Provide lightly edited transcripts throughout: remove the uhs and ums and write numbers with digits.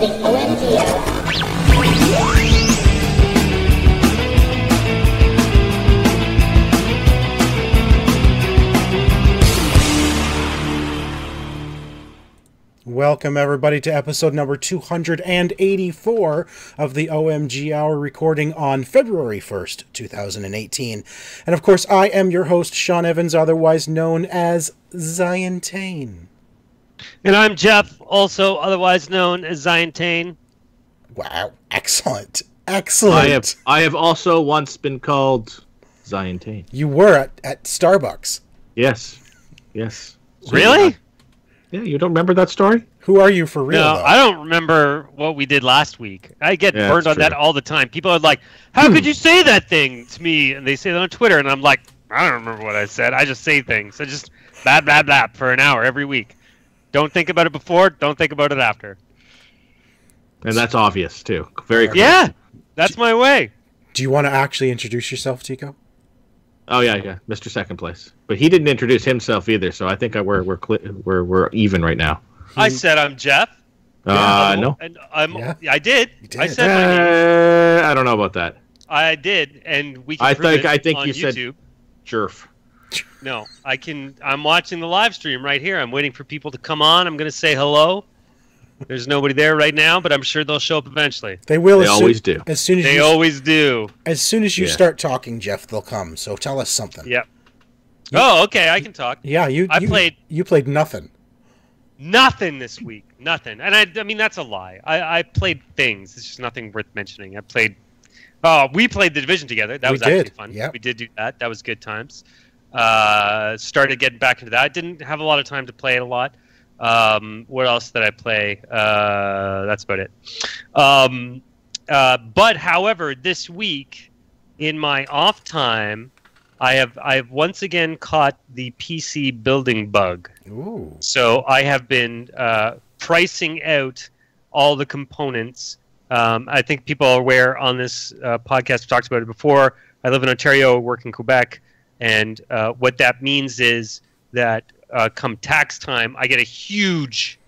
the OMG hour. Welcome, everybody, to episode number 284 of the OMG Hour, recording on February 1st, 2018. And, of course, I am your host, Sean Evans, otherwise known as Zion Tane. And I'm Jeff, also otherwise known as Zion Tane. Wow, excellent. Excellent. I have also once been called Zion Tane. You were at Starbucks. Yes. Yes. Really? Yeah, you don't remember that story? Who are you for real, No, though? I don't remember what we did last week. I get Yeah, burned that's on that true. all the time. People are like, how could you say that thing to me? And they say that on Twitter, and I'm like, I don't remember what I said. I just say things. I just blah, blah, blah for an hour every week. Don't think about it before, don't think about it after. And that's obvious, too. Very clear. Yeah, that's my way. Do you want to actually introduce yourself, Tico? Oh, yeah. Mr. Second Place. But he didn't introduce himself either, so I think we're even right now. I said I'm Jeff. No. And Yeah. I did. You did. I said my name. I don't know about that. I did, and we can I prove think it on you said YouTube. Jerf. No, I'm watching the live stream right here. I'm waiting for people to come on. I'm going to say hello. There's nobody there right now, but I'm sure they'll show up eventually. They will. They always do. As soon as They always do. As soon as you Yeah. start talking, Jeff, they'll come. So tell us something. Yep. Oh, okay. I can talk. Yeah, you played nothing. Nothing this week. Nothing. And I mean, that's a lie. I played things. It's just nothing worth mentioning. We played The Division together. That was actually fun. Yep. We did do that. That was good times. Started getting back into that. I didn't have a lot of time to play it a lot. What else did I play? That's about it. But however, this week in my off time, I have once again caught the PC building bug. Ooh. So I have been pricing out all the components. I think people are aware on this podcast. We talked about it before. I live in Ontario, work in Quebec, and what that means is that come tax time, I get a huge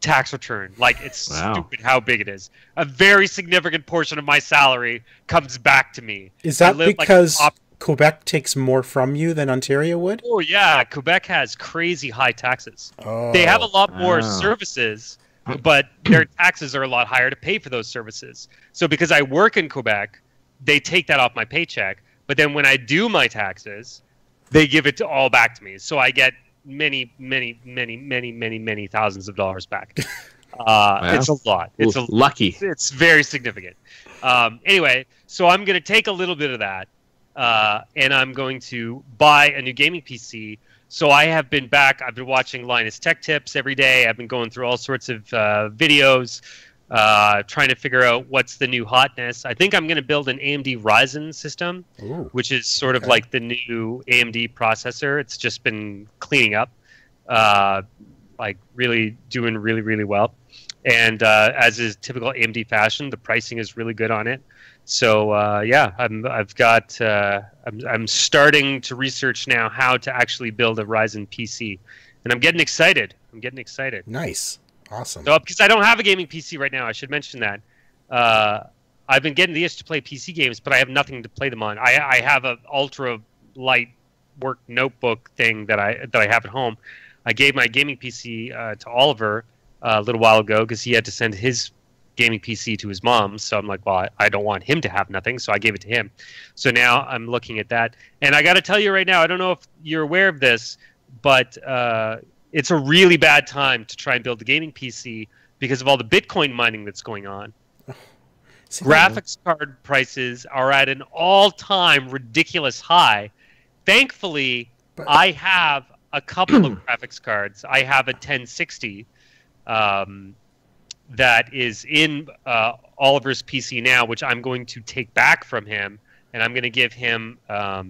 tax return. Like, it's Wow. stupid how big it is. A very significant portion of my salary comes back to me. Is that I live, like, because top- Quebec takes more from you than Ontario would? Oh yeah, Quebec has crazy high taxes. Oh. They have a lot more Wow. services, but their taxes are a lot higher to pay for those services. So because I work in Quebec, they take that off my paycheck. But then when I do my taxes, they give it all back to me. So I get many thousands of dollars back. It's a lot. It's lucky. It's very significant. Anyway, so I'm going to take a little bit of that, and I'm going to buy a new gaming PC. So I have been back. I've been watching Linus Tech Tips every day. I've been going through all sorts of videos, trying to figure out what's the new hotness. I think I'm going to build an AMD Ryzen system, Ooh. which is sort of Okay. like the new AMD processor. It's just been cleaning up, like really doing really well. And as is typical AMD fashion, the pricing is really good on it. So I'm starting to research now how to actually build a Ryzen PC, and I'm getting excited. Nice. Awesome. So because I don't have a gaming PC right now, I should mention that. I've been getting the itch to play PC games, but I have nothing to play them on. I have a ultra light work notebook thing that I have at home. I gave my gaming PC to Oliver a little while ago because he had to send his gaming PC to his mom. So I'm like, well, I don't want him to have nothing, so I gave it to him. So now I'm looking at that. And I got to tell you right now, I don't know if you're aware of this, but it's a really bad time to try and build a gaming PC because of all the Bitcoin mining that's going on. Graphics card prices are at an all-time ridiculous high. Thankfully, I have a couple of graphics cards. I have a 1060 that is in Oliver's PC now, which I'm going to take back from him, and I'm going to give him, I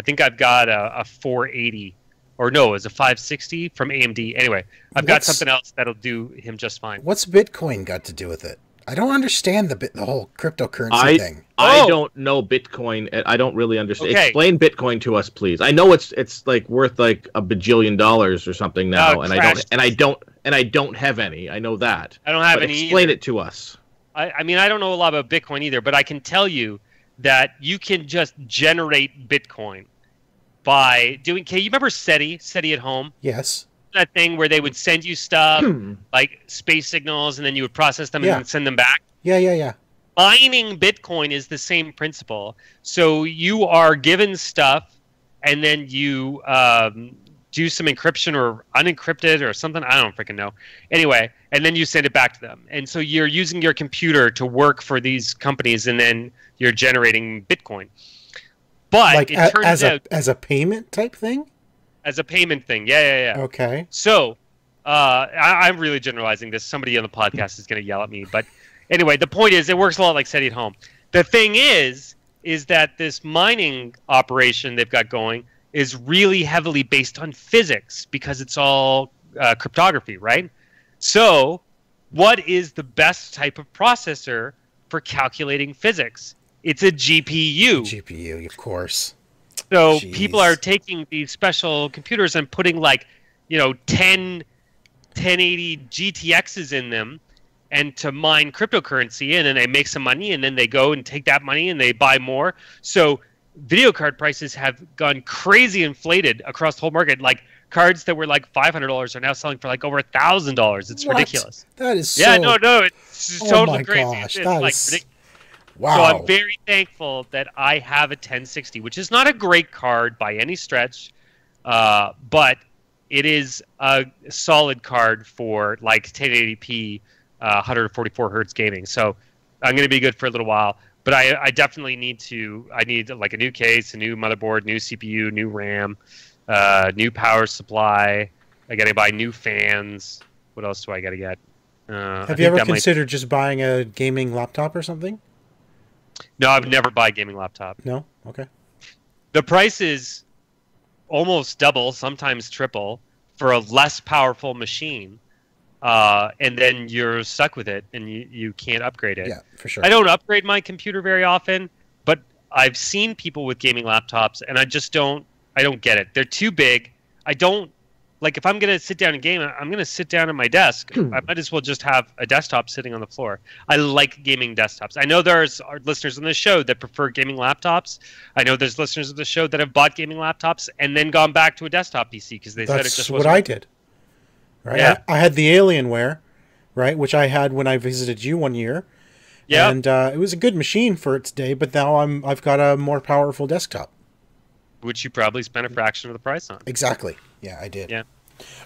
think I've got a 480, or no, it's a 560 from AMD. Anyway, I've got something else that'll do him just fine. What's Bitcoin got to do with it? I don't understand the whole cryptocurrency thing. I don't know Bitcoin. I don't really understand. Okay. Explain Bitcoin to us, please. I know it's like worth like $1 bajillion or something now, and I and I don't have any. I know that. I don't have but any explain either. it to us. I mean, I don't know a lot about Bitcoin either, but I can tell you that you can just generate Bitcoin by doing. Okay, you remember SETI at home? Yes. That thing where they would send you stuff like space signals, and then you would process them and then send them back. Yeah. Mining Bitcoin is the same principle. So you are given stuff, and then you do some encryption or unencrypted or something. I don't freaking know. Anyway, and then you send it back to them. And so you're using your computer to work for these companies, and then you're generating Bitcoin. But like it turns out as a payment type thing. As a payment thing, yeah. Okay. So I'm really generalizing this. Somebody on the podcast is going to yell at me, but anyway, the point is, it works a lot like SETI at home. The thing is that this mining operation they've got going is really heavily based on physics because it's all cryptography, right? So, what is the best type of processor for calculating physics? It's a GPU. GPU, of course. So Jeez. people are taking these special computers and putting 1080 GTXs in them and to mine cryptocurrency, and then they make some money, and then they go and take that money and they buy more. So video card prices have gone crazy inflated across the whole market. Like cards that were like $500 are now selling for like over $1,000. It's ridiculous. That is so... Yeah, no, it's totally crazy. Gosh, It's that like is... ridiculous. Wow. So I'm very thankful that I have a 1060, which is not a great card by any stretch, but it is a solid card for like 1080p, 144 hertz gaming. So I'm going to be good for a little while. But I definitely need like a new case, a new motherboard, new CPU, new RAM, new power supply. I got to buy new fans. What else do I got to get? Have you ever considered just buying a gaming laptop or something? No, I've never bought a gaming laptop. No? Okay. The price is almost double, sometimes triple, for a less powerful machine. And then you're stuck with it, and you can't upgrade it. Yeah, for sure. I don't upgrade my computer very often, but I've seen people with gaming laptops, and I don't get it. They're too big. I don't... Like, if I'm going to sit down and game, I'm going to sit down at my desk. I might as well just have a desktop sitting on the floor. I like gaming desktops. I know there's listeners on this show that prefer gaming laptops. I know there's listeners of the show that have bought gaming laptops and then gone back to a desktop PC because they said it just wasn't... That's what I did. Right? Yeah. I had the Alienware, right, which I had when I visited you one year. Yeah. And it was a good machine for its day, but now I've got a more powerful desktop. Which you probably spent a fraction of the price on. Exactly. Yeah, I did. Yeah.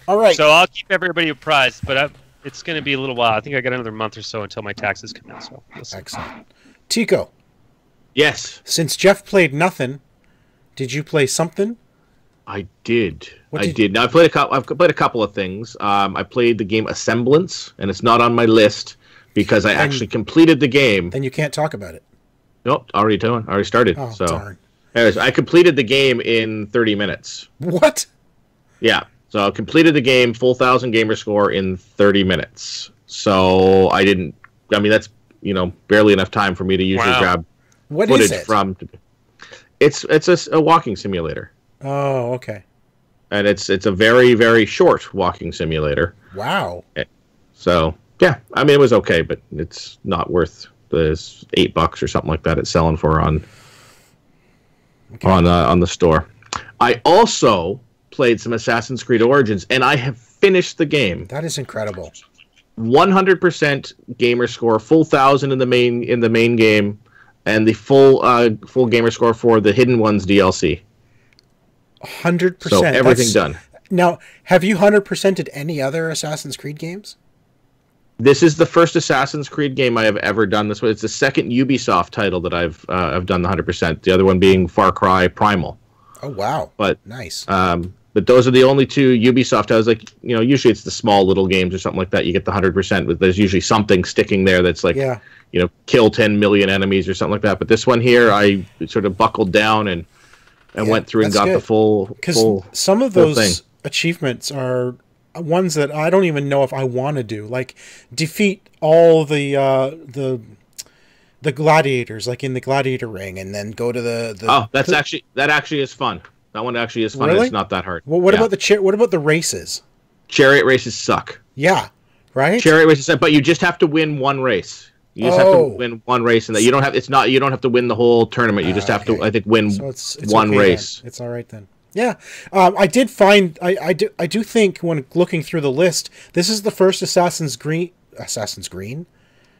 All right. So I'll keep everybody apprised, but it's going to be a little while. I think I got another month or so until my taxes come in. So we'll see. Excellent. Tico. Yes. Since Jeff played nothing, did you play something? I did. What I did- did. Now I've played a couple of things. I played the game Assemblance, and it's not on my list because I actually completed the game. Then you can't talk about it. Nope, already started. Oh, so, darn. anyways, I completed the game in 30 minutes. What? Yeah. So I completed the game, full 1,000 gamer score in 30 minutes. So that's, barely enough time for me to usually grab What footage is it? from. It's a walking simulator. Oh, okay. And it's a very, very short walking simulator. Wow. So, yeah, I mean, it was okay, but it's not worth the $8 or something like that it's selling for on the store. I also played some Assassin's Creed Origins, and I have finished the game. That is incredible. 100% gamer score, full 1,000 in the main game, and the full gamer score for the Hidden Ones DLC. 100%. So everything done. Now, have you 100%ed any other Assassin's Creed games? This is the first Assassin's Creed game I have ever done this way. It's the second Ubisoft title that I've done the 100%. The other one being Far Cry Primal. Oh, wow. But nice. But those are the only two Ubisoft titles. Like, usually it's the small little games or something like that. You get the 100%, but there's usually something sticking there that's like, kill 10 million enemies or something like that. But this one here, I sort of buckled down and went through and got the full thing. Because some of those achievements are ones that I don't even know if I want to do. Like, defeat all the gladiators, like in the gladiator ring, and then go to the that actually is fun. That one actually is fun. Really? And it's not that hard. Well, what about the races? Chariot races suck. Yeah, right. Chariot race, but you just have to win one race. You just have to win one race, and that you don't have. It's not. You don't have to win the whole tournament. You just have to, I think, win it's one okay race. Then. It's all right then. Yeah, I did find. I do think when looking through the list, this is the first Assassin's Creed.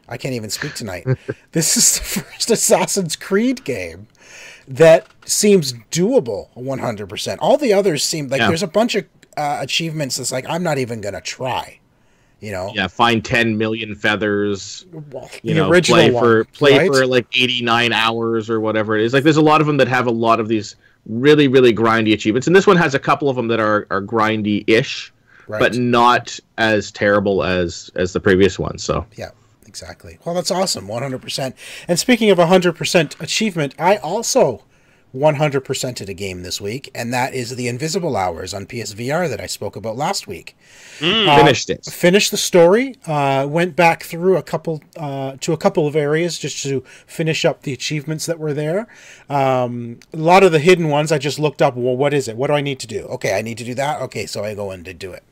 I can't even speak tonight. This is the first Assassin's Creed game that seems doable 100%. All the others seem like there's a bunch of achievements that's like I'm not even gonna try. You know, find 10 million feathers. You know, play for like 89 hours or whatever it is. Like, there's a lot of them that have a lot of these really, really grindy achievements, and this one has a couple of them that are grindy-ish, but not as terrible as the previous one. So yeah, exactly. Well, that's awesome, 100%. And speaking of 100% achievement, I also 100%ed a game this week, and that is the Invisible Hours on PSVR that I spoke about last week. Finished it. Finished the story. Went back through a couple of areas just to finish up the achievements that were there. A lot of the hidden ones I just looked up. Well, what is it? What do I need to do? Okay, I need to do that. Okay, so I go in to do it.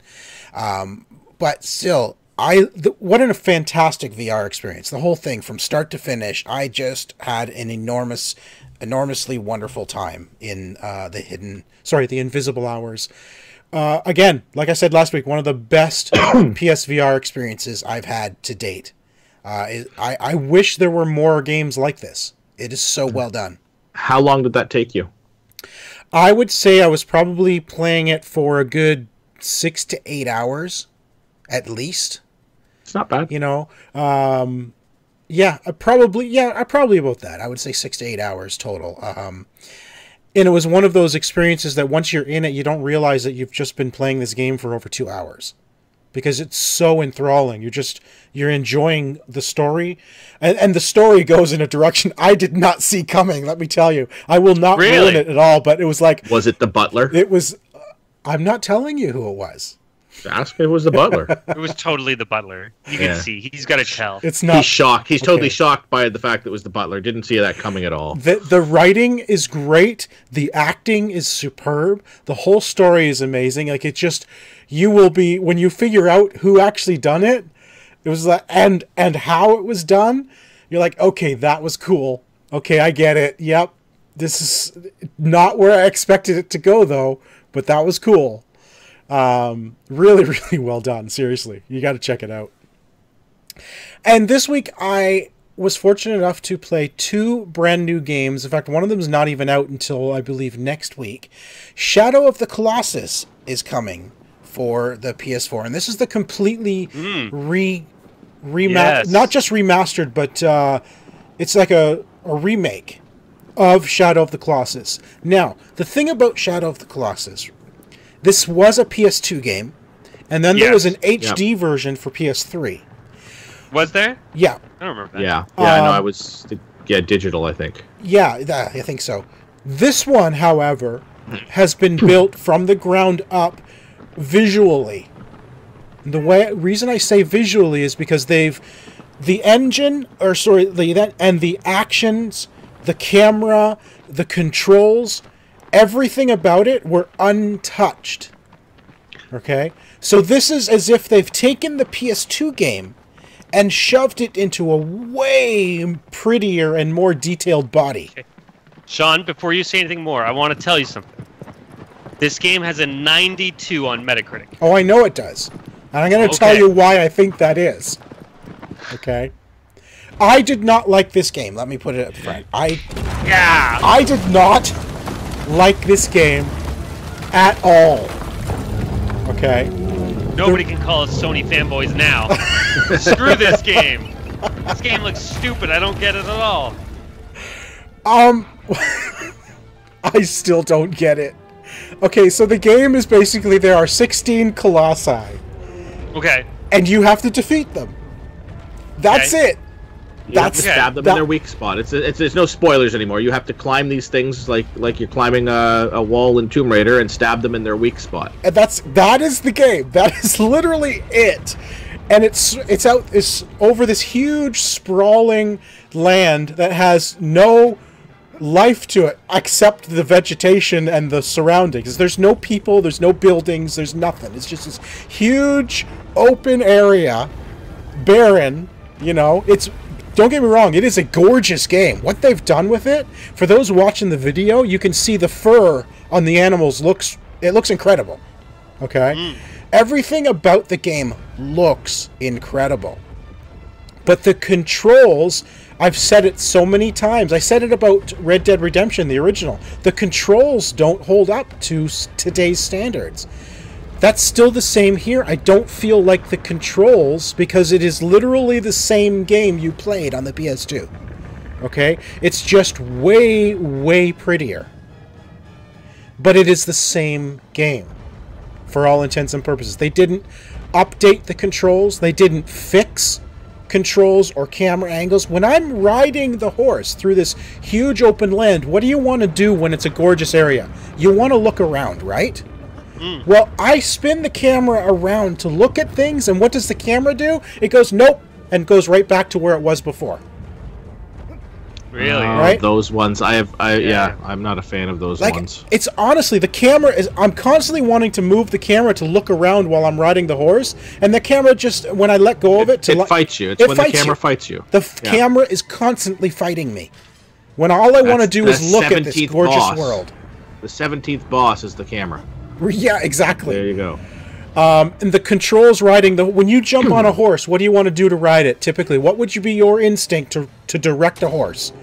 But still, what a fantastic VR experience. The whole thing from start to finish. I just had an enormously wonderful time in the Invisible Hours. Again, like I said last week, one of the best PSVR experiences I've had to date. I wish there were more games like this. It is so well done. How long did that take you? I would say I was probably playing it for a good 6 to 8 hours, at least. It's not bad. You know, probably about that. I would say 6 to 8 hours total. And it was one of those experiences that once you're in it, you don't realize that you've just been playing this game for over 2 hours, because it's so enthralling. You're enjoying the story, and the story goes in a direction I did not see coming. Let me tell you, I will not ruin it at all. But it was like, was it the butler? It was. I'm not telling you who it was. Ask if it was the butler. It was totally the butler. You can see. He's got to tell. It's not. He's shocked. He's totally shocked by the fact that it was the butler. Didn't see that coming at all. The writing is great. The acting is superb. The whole story is amazing. Like, it just, you will be, when you figure out who actually done it, it was like, and how it was done, you're like, okay, that was cool. Okay, I get it. Yep. This is not where I expected it to go, though, but that was cool. Really, really well done. Seriously, you got to check it out. And this week I was fortunate enough to play 2 brand new games. In fact, one of them is not even out until, I believe, next week. Shadow of the Colossus is coming for the PS4, and this is the completely not just remastered, but it's like a remake of Shadow of the Colossus. Now, the thing about Shadow of the Colossus, this was a PS2 game, and then there was an HD version for PS3. Was there? Yeah. I don't remember that. Yeah. No, I was digital, I think. Yeah, I think so. This one, however, has been built from the ground up visually. The reason I say visually is because the actions, the camera, the controls, everything about it were untouched. Okay? So this is as if they've taken the PS2 game and shoved it into a way prettier and more detailed body. Okay. Sean, before you say anything more, I want to tell you something. This game has a 92 on Metacritic. Oh, I know it does. And I'm going to tell you why I think that is. Okay? I did not like this game. Let me put it up front. I did not like this game at all. Okay? Nobody can call us Sony fanboys now. Screw this game. This game looks stupid. I don't get it at all. I still don't get it. Okay, so the game is basically there are 16 Colossi. Okay. And you have to defeat them. That's it. You have to stab them in their weak spot. There's no spoilers anymore. You have to climb these things like you're climbing a wall in Tomb Raider and stab them in their weak spot. And that is the game. That is literally it. And it's over this huge sprawling land that has no life to it except the vegetation and the surroundings. There's no people, there's no buildings, there's nothing. It's just this huge open area, barren, you know. Don't get me wrong, it is a gorgeous game. What they've done with it, for those watching the video, you can see the fur on the animals looks incredible. Okay? Everything about the game looks incredible. But the controls, I've said it so many times. I said it about Red Dead Redemption, the original. The controls don't hold up to today's standards. That's still the same here. I don't feel like the controls, because it is literally the same game you played on the PS2. Okay? It's just way, way prettier. But it is the same game, for all intents and purposes. They didn't update the controls. They didn't fix controls or camera angles. When I'm riding the horse through this huge open land, what do you want to do when it's a gorgeous area? You want to look around, right? Well, I spin the camera around to look at things, and what does the camera do? It goes, nope, and goes right back to where it was before. Really? Right? Those ones, yeah, I'm not a fan of those ones. It's honestly, the camera is, I'm constantly wanting to move the camera to look around while I'm riding the horse, and the camera just, when I let go of it, it fights you. It's when the camera fights you. The camera is constantly fighting me. When all I want to do is look at this gorgeous world. The 17th boss is the camera. Yeah, exactly. There you go. And the controls riding when you jump on a horse, what do you want to do to ride it? Typically, what would be your instinct to direct a horse?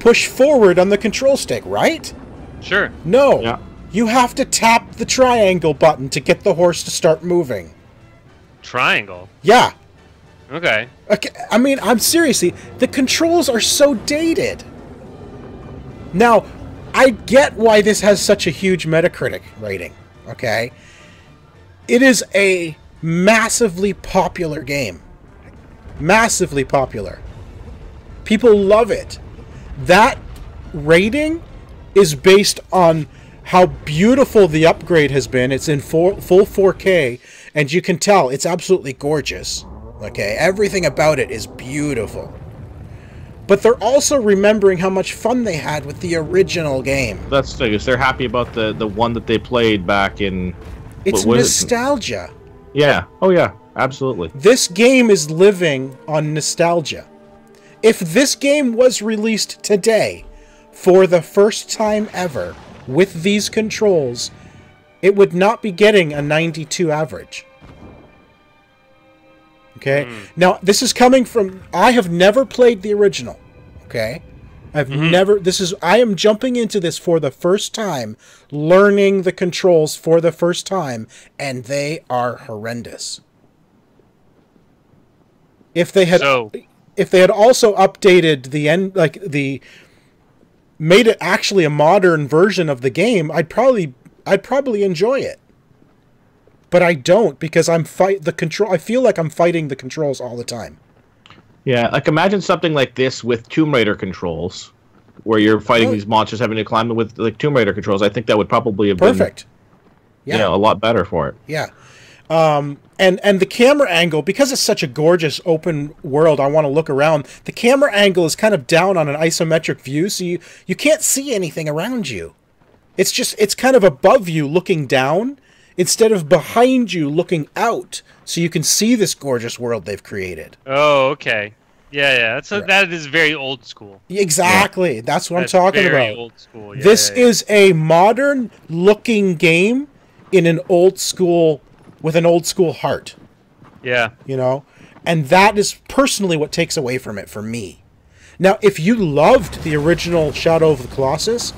Push forward on the control stick, right? Sure. No. Yeah. You have to tap the triangle button to get the horse to start moving. Triangle? Yeah. Okay. I mean, I'm seriously, the controls are so dated. Now, I get why this has such a huge Metacritic rating, okay? It is a massively popular game. Massively popular. People love it. That rating is based on how beautiful the upgrade has been. It's in full 4K, and you can tell it's absolutely gorgeous. Okay, everything about it is beautiful. But they're also remembering how much fun they had with the original game. That's the thing, is they're happy about the one that they played back in... It's nostalgia. Yeah. Oh, yeah. Absolutely. This game is living on nostalgia. If this game was released today, for the first time ever, with these controls, it would not be getting a 92 average. Okay? Now, this is coming from... I have never played the original. Okay? I've never... I am jumping into this for the first time, learning the controls for the first time, and they are horrendous. If they had... If they had also updated the end... Like, made it actually a modern version of the game, I'd probably enjoy it. But I don't, because I feel like I'm fighting the controls all the time. Yeah, like imagine something like this with Tomb Raider controls, where you're fighting these monsters having to climb with like Tomb Raider controls. I think that would probably have been a lot better for it. Yeah. And the camera angle, because it's such a gorgeous open world, I want to look around. The camera angle is kind of down on an isometric view, so you can't see anything around you. It's kind of above you looking down, instead of behind you looking out, so you can see this gorgeous world they've created. Oh, okay. Yeah. That is very old school. Exactly. Yeah. That's what I'm talking about. Very old school. Yeah, this is a modern looking game in an old school, with an old school heart. Yeah. You know? And that is personally what takes away from it for me. Now, if you loved the original Shadow of the Colossus,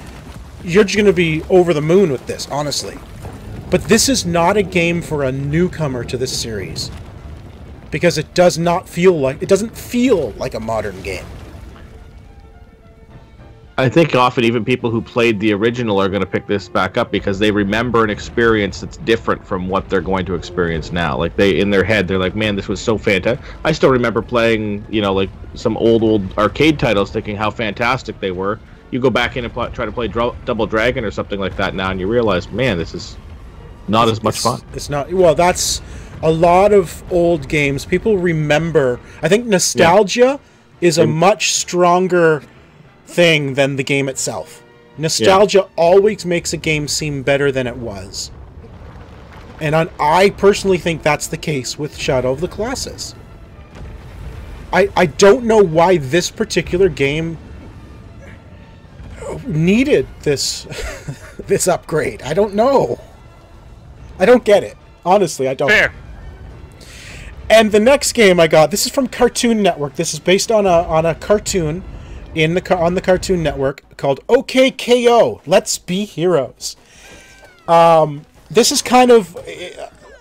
you're going to be over the moon with this, honestly. But this is not a game for a newcomer to this series, because it doesn't feel like a modern game. I think often even people who played the original are going to pick this back up because they remember an experience that's different from what they're going to experience now. Like in their head, they're like, "Man, this was so fantastic." I still remember playing, like some old arcade titles, thinking how fantastic they were. You go back in and try to play Double Dragon or something like that now, and you realize, man, this is not as much fun. It's not. Well, that's a lot of old games. People remember. I think nostalgia is a much stronger thing than the game itself. Nostalgia always makes a game seem better than it was. And I personally think that's the case with Shadow of the Colossus. I don't know why this particular game needed this this upgrade. I don't know. I don't get it. Honestly, I don't. Fair. And the next game I got, this is from Cartoon Network. This is based on a cartoon on the Cartoon Network called OKKO, Let's Be Heroes. This is kind of,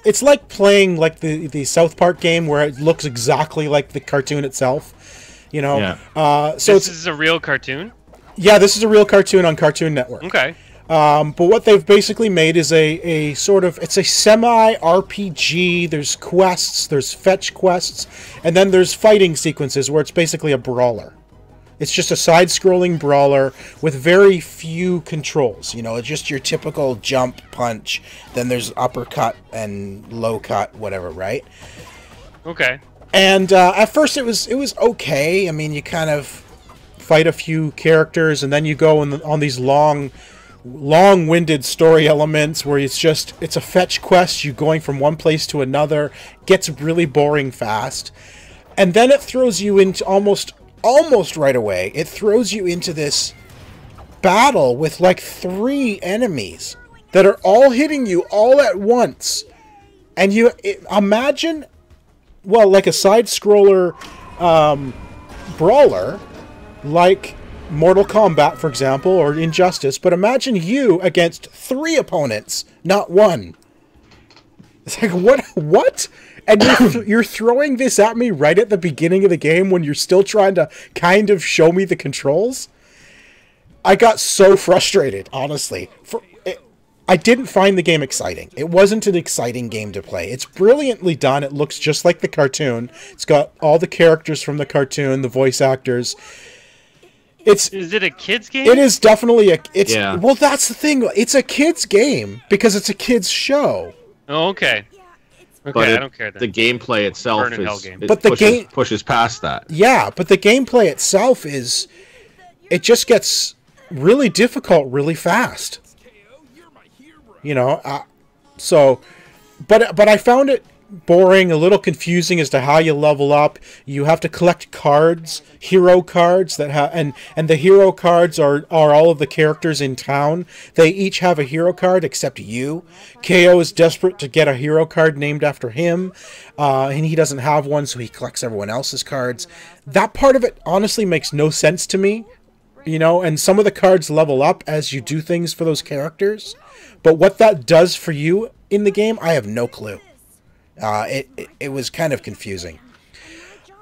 it's like playing like the South Park game where it looks exactly like the cartoon itself, you know. Yeah. So this is a real cartoon? Yeah, this is a real cartoon on Cartoon Network. Okay. But what they've basically made is a sort of, it's a semi-RPG. There's quests, there's fetch quests, and then there's fighting sequences where it's basically a brawler. It's just a side-scrolling brawler with very few controls. You know, it's just your typical jump, punch, then there's uppercut and low cut, whatever, right? Okay. And at first it was okay. I mean, you kind of fight a few characters, and then you go on these long-winded story elements where it's a fetch quest. You going from one place to another. Gets really boring fast, and then it throws you into almost right away. It throws you into this battle with like 3 enemies that are all hitting you all at once, and imagine, well, like a side-scroller brawler, like Mortal Kombat, for example, or Injustice, but imagine you against 3 opponents, not 1. It's like, what? And you're throwing this at me right at the beginning of the game when you're still trying to kind of show me the controls? I got so frustrated, honestly. I didn't find the game exciting. It wasn't an exciting game to play. It's brilliantly done. It looks just like the cartoon. It's got all the characters from the cartoon, the voice actors. Is it a kid's game? It is definitely well, that's the thing. It's a kid's game because it's a kid's show. Oh, okay. Okay, but I don't care then. The gameplay itself pushes past that. Yeah, but the gameplay itself it just gets really difficult really fast. You know, but I found it boring, a little confusing as to how you level up. You have to collect cards, hero cards that have, and the hero cards are all of the characters in town. They each have a hero card except you. KO is desperate to get a hero card named after him, and he doesn't have one, so he collects everyone else's cards. That part of it honestly makes no sense to me, you know, and some of the cards level up as you do things for those characters, but what that does for you in the game, I have no clue. It was kind of confusing.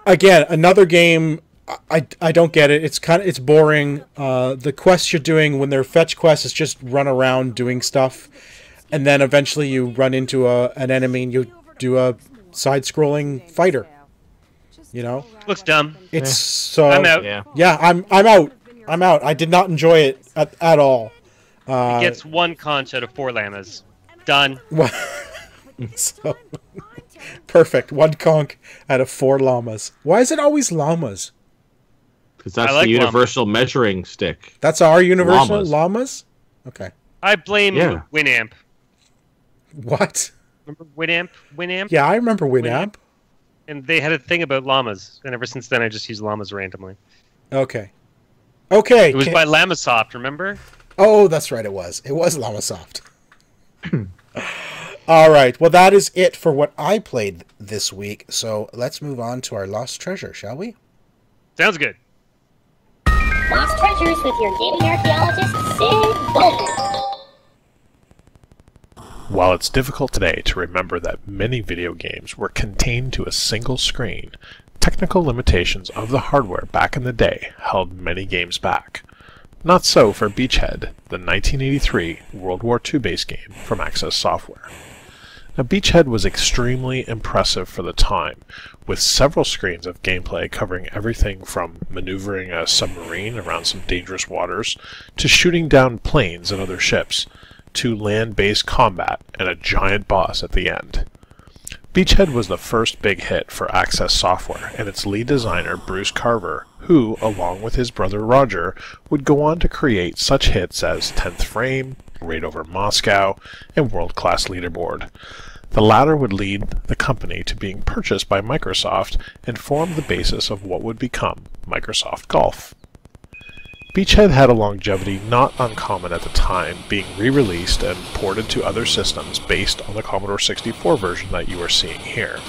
Again, another game, I don't get it. It's boring. The quests you're doing when they're fetch quests is just run around doing stuff, and then eventually you run into an enemy and you do a side-scrolling fighter. You know, looks dumb. It's so. I'm out. Yeah, I'm out. I'm out. I did not enjoy it at all. It gets 1 conch out of 4 llamas. Done. So, perfect. 1 conch out of 4 llamas. Why is it always llamas? Because that's the universal measuring stick. That's our universal llamas? Okay. I blame Winamp. What? Remember Winamp? Winamp? Yeah, I remember Winamp. And they had a thing about llamas, and ever since then I just use llamas randomly. Okay. Okay. It was by Llamasoft, remember? Oh, that's right, it was. It was Llamasoft. All right, well, that is it for what I played this week. So let's move on to our Lost Treasure, shall we? Sounds good. Lost Treasures with your gaming archaeologist, Sid Bowman. While it's difficult today to remember that many video games were contained to a single screen, technical limitations of the hardware back in the day held many games back. Not so for Beachhead, the 1983 World War II based game from Access Software. Now, Beachhead was extremely impressive for the time, with several screens of gameplay covering everything from maneuvering a submarine around some dangerous waters, to shooting down planes and other ships, to land-based combat and a giant boss at the end. Beachhead was the first big hit for Access Software, and its lead designer, Bruce Carver, who, along with his brother Roger, would go on to create such hits as 10th Frame, Raid Over Moscow, and World Class Leaderboard. The latter would lead the company to being purchased by Microsoft and form the basis of what would become Microsoft Golf. Beachhead had a longevity not uncommon at the time, being re-released and ported to other systems based on the Commodore 64 version that you are seeing here.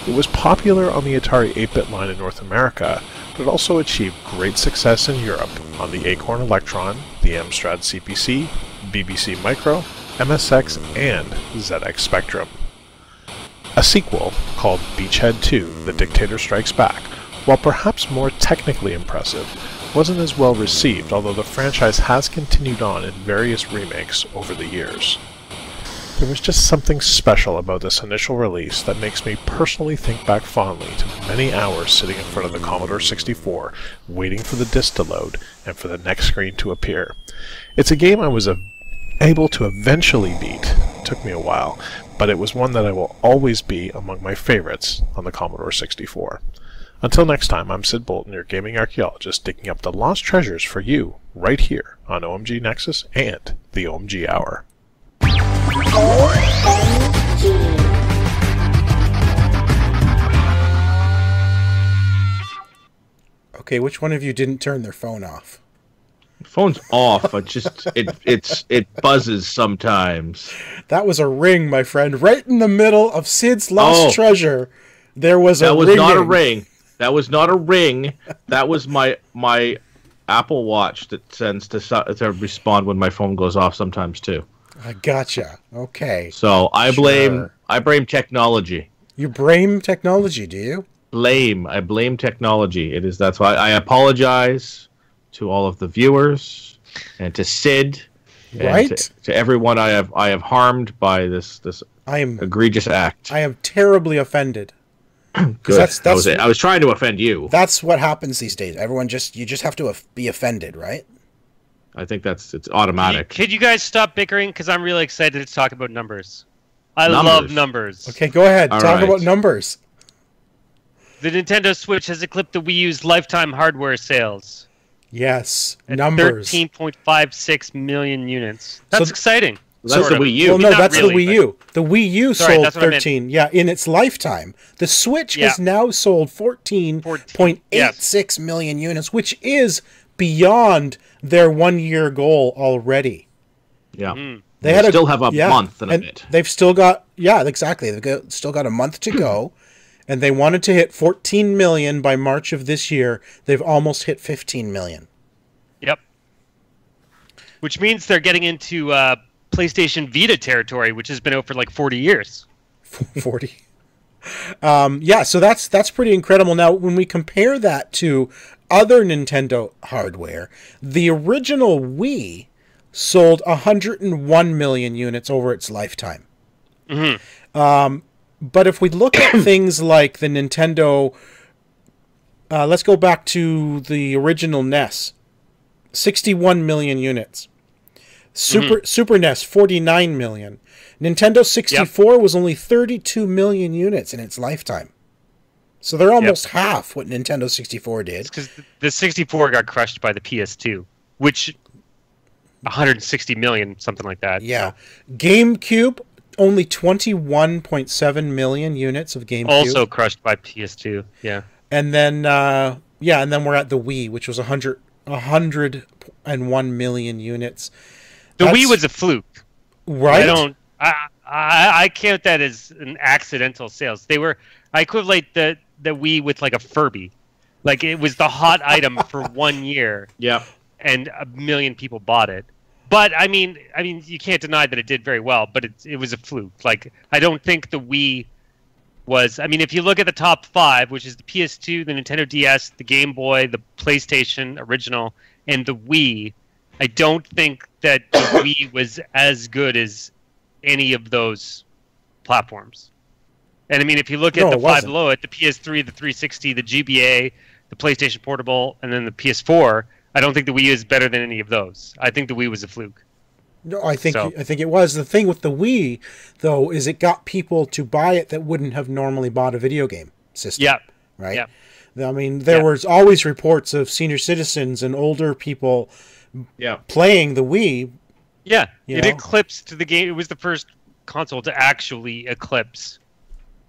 It was popular on the Atari 8-bit line in North America, but it also achieved great success in Europe on the Acorn Electron, the Amstrad CPC, BBC Micro, MSX, and ZX Spectrum. A sequel, called Beachhead 2, The Dictator Strikes Back, while perhaps more technically impressive, wasn't as well received, although the franchise has continued on in various remakes over the years. There was just something special about this initial release that makes me personally think back fondly to the many hours sitting in front of the Commodore 64, waiting for the disc to load and for the next screen to appear. It's a game I was able to eventually beat. It took me a while, but it was one that I will always be among my favorites on the Commodore 64. Until next time, I'm Sid Bolton, your gaming archaeologist, digging up the lost treasures for you right here on OMG Nexus and the OMG Hour. Okay, which one of you didn't turn their phone off? Phone's off. It buzzes sometimes. That was a ring, my friend, right in the middle of Sid's lost treasure. There was a ring. That was not a ring. That was not a ring. That was my Apple Watch that sends to respond when my phone goes off sometimes too. I gotcha. Okay. So I blame technology. You blame technology, do you? I blame technology. That's why I apologize to all of the viewers and to Sid, right? And to everyone I have harmed by this egregious act. I am terribly offended. Good. That's it. I was trying to offend you. That's what happens these days. You just have to be offended, right? I think it's automatic. Could you guys stop bickering? Because I'm really excited to talk about numbers. I love numbers. Okay, go ahead. Talk about numbers. The Nintendo Switch has eclipsed the Wii U's lifetime hardware sales. Yes, at numbers. 13.56 million units. That's exciting. That's the Wii U. Well, no, that's the Wii U. The Wii U sold 13. Yeah, in its lifetime. The Switch has now sold 14.86 million units, which is beyond their 1 year goal already. Yeah. Mm-hmm. They still have a month and a bit. They've still got, exactly. They've still got a month to go. And they wanted to hit 14 million by March of this year. They've almost hit 15 million. Yep. Which means they're getting into PlayStation Vita territory, which has been out for like 40 years. 40. So that's pretty incredible. Now, when we compare that to other Nintendo hardware, the original Wii sold 101 million units over its lifetime. Mm-hmm. But if we look at things like the Nintendo, let's go back to the original NES, 61 million units. Super NES, 49 million. Nintendo 64 was only 32 million units in its lifetime. So they're almost half what Nintendo 64 did. Because the 64 got crushed by the PS2, which 160 million, something like that. Yeah. GameCube, only 21.7 million units of GameCube. Also crushed by PS2, yeah. And then, and then we're at the Wii, which was 101 million units. The Wii was a fluke. Right? I count that as an accidental sales. I equivalent the Wii with like a Furby. Like it was the hot item for 1 year. Yeah. And a million people bought it. But I mean, you can't deny that it did very well. But it was a fluke. Like I don't think the Wii was. I mean, if you look at the top 5, which is the PS2, the Nintendo DS, the Game Boy, the PlayStation original, and the Wii, I don't think that the Wii was as good as any of those platforms. And I mean, if you look at the 5 below it, the PS3, the 360, the GBA, the PlayStation Portable, and then the PS4. I don't think the Wii U is better than any of those. I think the Wii was a fluke. No, I think it was. The thing with the Wii, though, is it got people to buy it that wouldn't have normally bought a video game system. Yeah. right? Yeah. I mean, there was always reports of senior citizens and older people playing the Wii. Yeah, it eclipsed the game. It was the first console to actually eclipse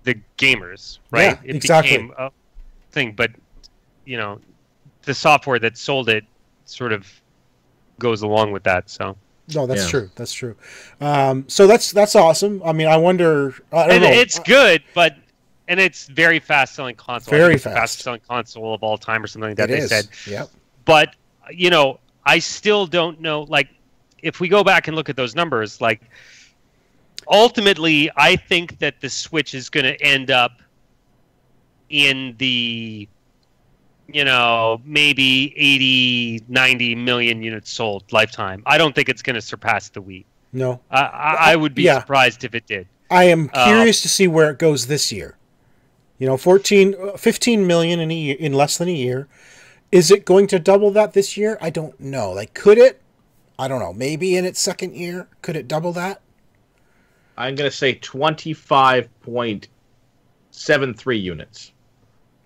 the gamers, right? Yeah, it exactly. became a thing, but the software that sold it sort of goes along with that. So no, that's true. That's true. So that's awesome. I mean, I wonder. I don't know. It's good, and it's very fast selling console. Very fast. Fast selling console of all time, or something like that. They said. Yep. But I still don't know. Like, if we go back and look at those numbers, like, ultimately, I think that the Switch is going to end up in the, maybe 80, 90 million units sold lifetime. I don't think it's going to surpass the Wii. No. I would be surprised if it did. I am curious to see where it goes this year. 15 million in less than a year. Is it going to double that this year? I don't know. Like, could it? I don't know. Maybe in its second year, could it double that? I'm going to say 25.73 units.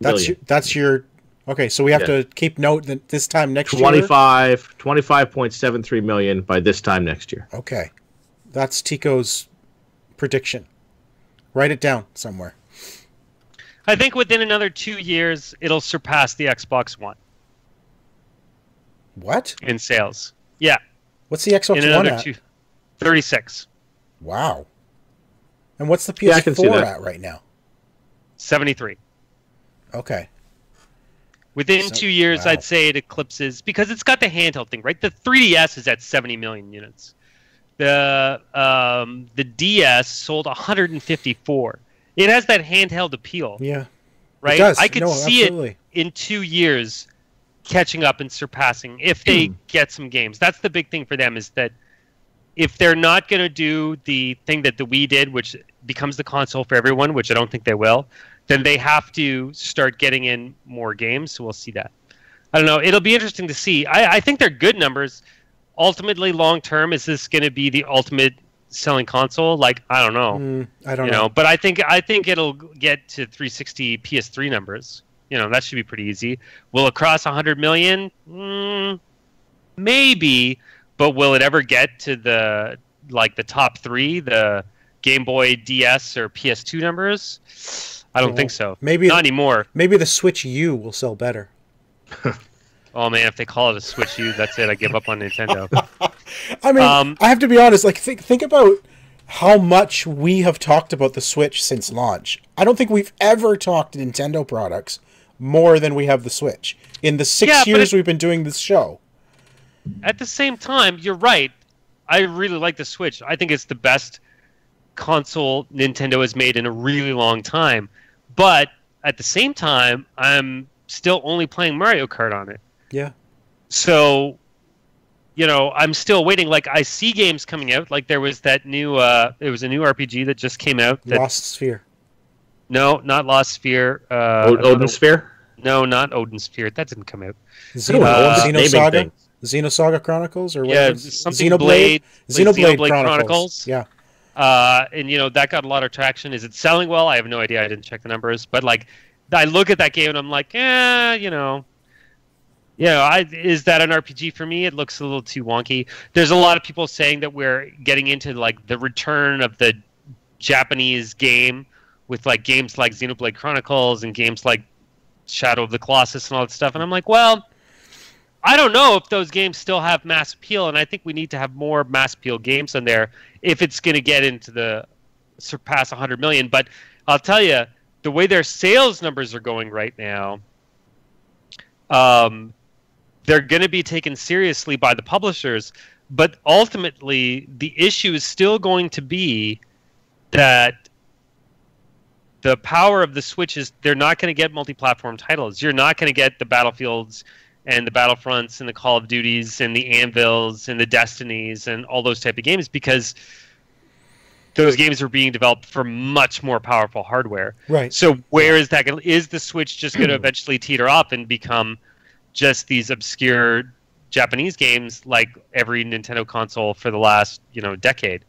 That's your. Okay, so we have to keep note that this time next year. 25.73 million by this time next year. Okay, that's Tico's prediction. Write it down somewhere. I think within another 2 years, it'll surpass the Xbox One. What? In sales. Yeah. What's the Xbox One at? 36. Wow. And what's the PS4 at right now? 73. Okay. Within 2 years, I'd say it eclipses, because it's got the handheld thing, right? The 3DS is at 70 million units. The DS sold 154. It has that handheld appeal. Yeah. Right? It does. I could see it in 2 years catching up and surpassing if they get some games. That's the big thing for them, is that if they're not going to do the thing that the Wii did, which becomes the console for everyone, which I don't think they will, then they have to start getting in more games. So we'll see that. I don't know. It'll be interesting to see. I think they're good numbers. Ultimately, long term, is this going to be the ultimate selling console? Like, I don't know. I don't know. But I think it'll get to 360 PS3 numbers. That should be pretty easy. Will it cross 100 million? Maybe. But will it ever get to the top three, the Game Boy DS or PS2 numbers? I don't think so. Maybe not anymore. Maybe the Switch U will sell better. Oh man, if they call it a Switch U, that's it. I give up on Nintendo. I mean, I have to be honest. Like, think about how much we have talked about the Switch since launch. I don't think we've ever talked Nintendo products more than we have the Switch in the 6 years we've been doing this show. At the same time, you're right. I really like the Switch. I think it's the best console Nintendo has made in a really long time. But at the same time, I'm still only playing Mario Kart on it. Yeah. So, I'm still waiting. Like, I see games coming out. Like, there was that new, it was a new RPG that just came out. Lost Sphere. No, not Lost Sphere. Odin Sphere? No, not Odin Sphere. That didn't come out. Xenosaga? Xenosaga Chronicles? Or what? Yeah, Xenoblade Chronicles. Yeah. And that got a lot of traction. Is it selling well? I have no idea. I didn't check the numbers. But like, I look at that game and I'm like, is that an RPG for me? It looks a little too wonky. There's a lot of people saying that we're getting into like the return of the Japanese game with like games like Xenoblade Chronicles and games like Shadow of the Colossus and all that stuff. And I'm like, well, I don't know if those games still have mass appeal, and I think we need to have more mass appeal games on there if it's going to get into the surpass 100 million. But I'll tell you, the way their sales numbers are going right now, they're going to be taken seriously by the publishers. But ultimately, the issue is still going to be that the power of the Switch is they're not going to get multi-platform titles. You're not going to get the Battlefields and the Battlefronts and the Call of Duties and the Anvils and the Destinies and all those type of games, because those games are being developed for much more powerful hardware. Right. So where is that going to... Is the Switch just going to eventually teeter off and become just these obscure Japanese games like every Nintendo console for the last, decade?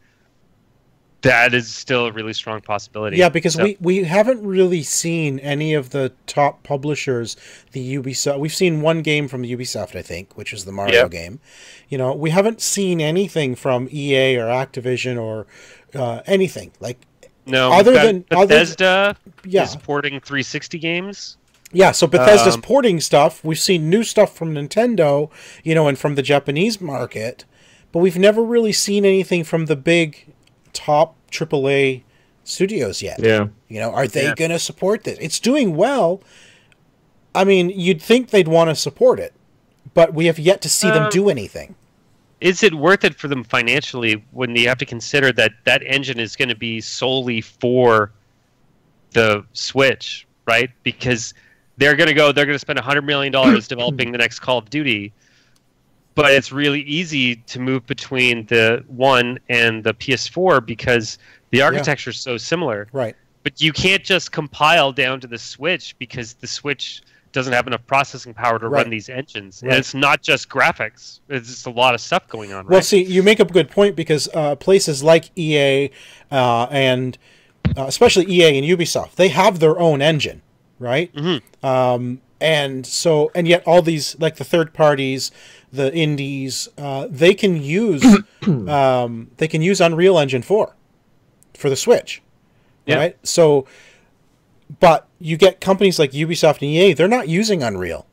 That is still a really strong possibility. Yeah, because we haven't really seen any of the top publishers, the Ubisoft. We've seen one game from Ubisoft, I think, which is the Mario game. You know, we haven't seen anything from EA or Activision or anything. Like, no, other than Bethesda is porting 360 games. Yeah, so Bethesda's porting stuff. We've seen new stuff from Nintendo, you know, and from the Japanese market, but we've never really seen anything from the big top AAA studios yet. Yeah. You know, are they going to support this? It's doing well. I mean, you'd think they'd want to support it, but we have yet to see them do anything. Is it worth it for them financially when you have to consider that that engine is going to be solely for the Switch, right? Because they're going to spend $100 million developing the next Call of Duty, but it's really easy to move between the One and the PS4 because the architecture is so similar. Right. But you can't just compile down to the Switch because the Switch doesn't have enough processing power to run these engines. And it's not just graphics. It's just a lot of stuff going on, right? Well, see, you make a good point because places like EA and especially EA and Ubisoft, they have their own engine, right? Mm-hmm. And yet all these, like the third parties, the indies, they can use Unreal Engine 4 for the Switch, right? So, but you get companies like Ubisoft and EA, they're not using Unreal.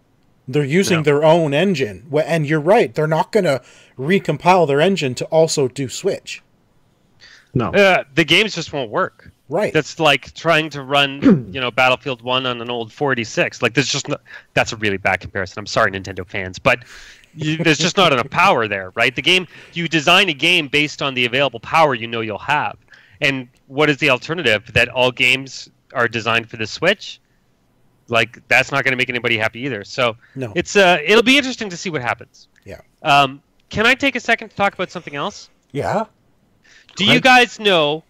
They're using their own engine. And you're right, they're not going to recompile their engine to also do Switch. No. The games just won't work. Right. That's like trying to run, Battlefield 1 on an old 486. Like, that's a really bad comparison. I'm sorry, Nintendo fans, but there's just not enough power there, right? The game, you design a game based on the available power you know you'll have. And what is the alternative? That all games are designed for the Switch? Like, that's not going to make anybody happy either. So no. It'll be interesting to see what happens. Yeah. Can I take a second to talk about something else? Yeah. Do you guys know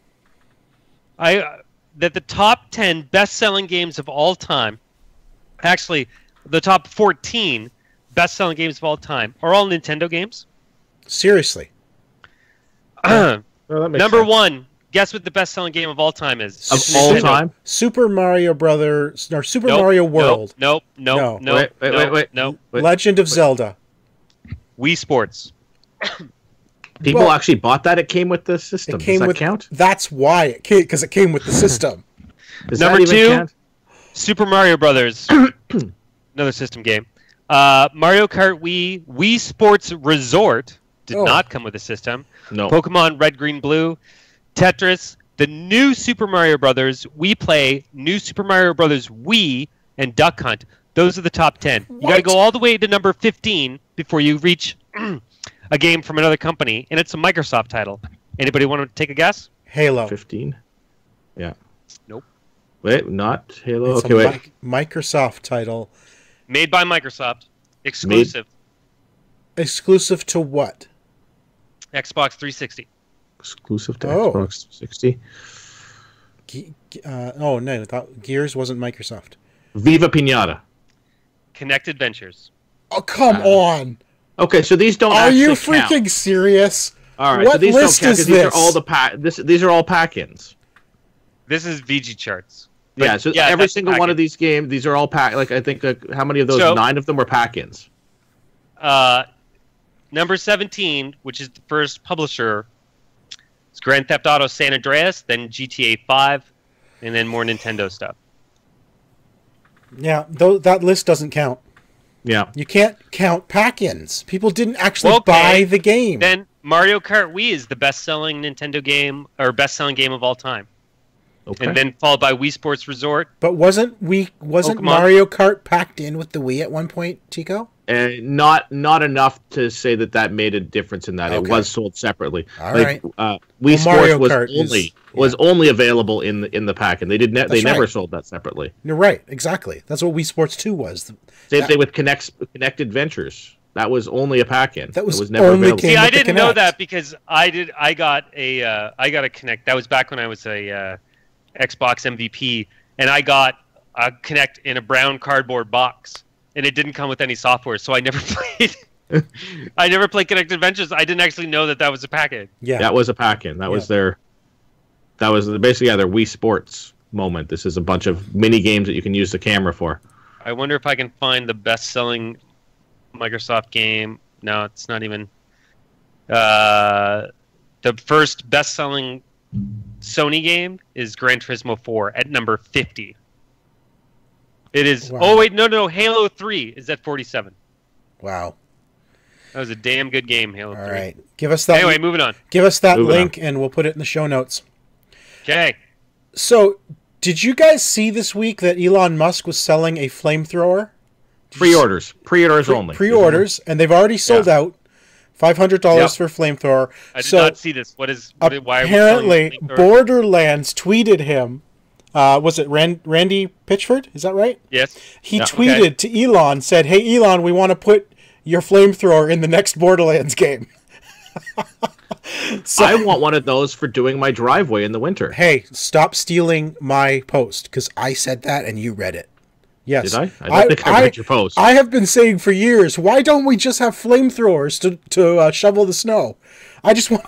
that the top 10 best-selling games of all time, actually, the top 14 best-selling games of all time, are all Nintendo games? Seriously. Number one, guess what the best-selling game of all time is? Of all time? Super Mario Brothers, or Super Mario World. Nope. Wait. Legend of Zelda. Wii Sports. People actually bought that. It came with the system. Does that count? That's why it came, because it came with the system. Number two, Super Mario Brothers. Another system game. Mario Kart Wii Sports Resort did not come with a system. No. Pokemon Red, Green, Blue, Tetris, the new Super Mario Brothers, Wii Play, new Super Mario Brothers Wii, and Duck Hunt. Those are the top 10. You got to go all the way to number 15 before you reach a game from another company, and it's a Microsoft title. Anybody want to take a guess? Halo. 15? Yeah. Nope. Wait, not Halo? It's wait. Microsoft title. Made by Microsoft. Exclusive. Exclusive to what? Xbox 360. Exclusive to Xbox 360? No, Gears wasn't Microsoft. Viva Pinata. Connected Ventures. Oh, come on. Okay, so these don't Are actually you count. freaking serious? All right, what so these list don't count is because this? these are all pack-ins. This is VG charts. Every single one of these games, these are all pack. Like, I think how many of those? 9 of them were pack-ins. Number 17, which is the first publisher, is Grand Theft Auto San Andreas, then GTA 5, and then more Nintendo stuff. Yeah, that list doesn't count. Yeah. You can't count pack-ins. People didn't actually buy the game. Then Mario Kart Wii is the best-selling Nintendo game, or best-selling game of all time. Okay. And then followed by Wii Sports Resort. But wasn't Mario Kart packed in with the Wii at one point, Chico? Not enough to say that made a difference in that. Okay. It was sold separately. All right. Wii Sports was only available in the pack, and they never sold that separately. You're right. Exactly. That's what Wii Sports 2 was. Same thing with Connected Ventures. That was only a pack-in. That was never only available. See, I didn't know that because I got a Connect. That was back when I was a Xbox MVP, and I got a Connect in a brown cardboard box, and it didn't come with any software, so I never played. I never played Connected Ventures. I didn't actually know that was a pack-in. Yeah, that was a pack-in. That was their. that was basically their Wii Sports moment. This is a bunch of mini games that you can use the camera for. I wonder if I can find the best-selling Microsoft game. No, it's not even. The first best-selling Sony game is Gran Turismo 4 at number 50. It is. Wow. Oh wait, no. Halo 3 is at 47. Wow. That was a damn good game, Halo 3. All right, give us that. Anyway, moving on. Give us that link, and we'll put it in the show notes. Okay. So, did you guys see this week that Elon Musk was selling a flamethrower? Pre-orders only. Pre-orders, and they've already sold out. $500 for flamethrower. I did not see this. Why apparently, Borderlands tweeted him. Was it Randy Pitchford? Is that right? Yes. He tweeted to Elon, said, "Hey Elon, we want to put your flamethrower in the next Borderlands game." So, I want one of those for doing my driveway in the winter. Hey, stop stealing my post, because I said that and you read it. Yes. Did I? I don't think I read your post. I have been saying for years, why don't we just have flamethrowers to shovel the snow? I just want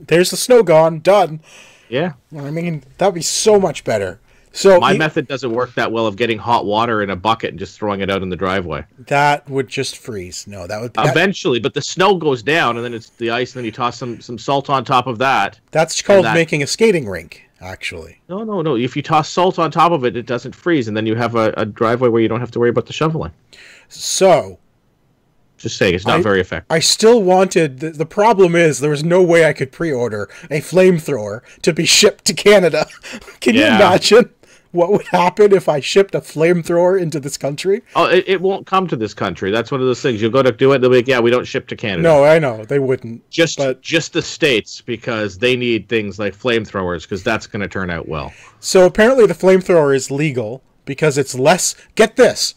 there's the snow gone, done. Yeah. I mean, that'd be so much better. So my method doesn't work that well of getting hot water in a bucket and just throwing it out in the driveway. That would just freeze. No, that would eventually, but the snow goes down and then it's the ice and then you toss some salt on top of that. That's called making a skating rink. Actually, no. If you toss salt on top of it, it doesn't freeze, and then you have a driveway where you don't have to worry about the shoveling. So, just saying, it's not very effective. I still wanted. The problem is there was no way I could pre-order a flamethrower to be shipped to Canada. Can you imagine what would happen if I shipped a flamethrower into this country? Oh, it won't come to this country. That's one of those things. You'll go to do it, they'll be like, yeah, we don't ship to Canada. No, I know. They wouldn't. Just the States, because they need things like flamethrowers, because that's going to turn out well. So apparently the flamethrower is legal because it's less... Get this.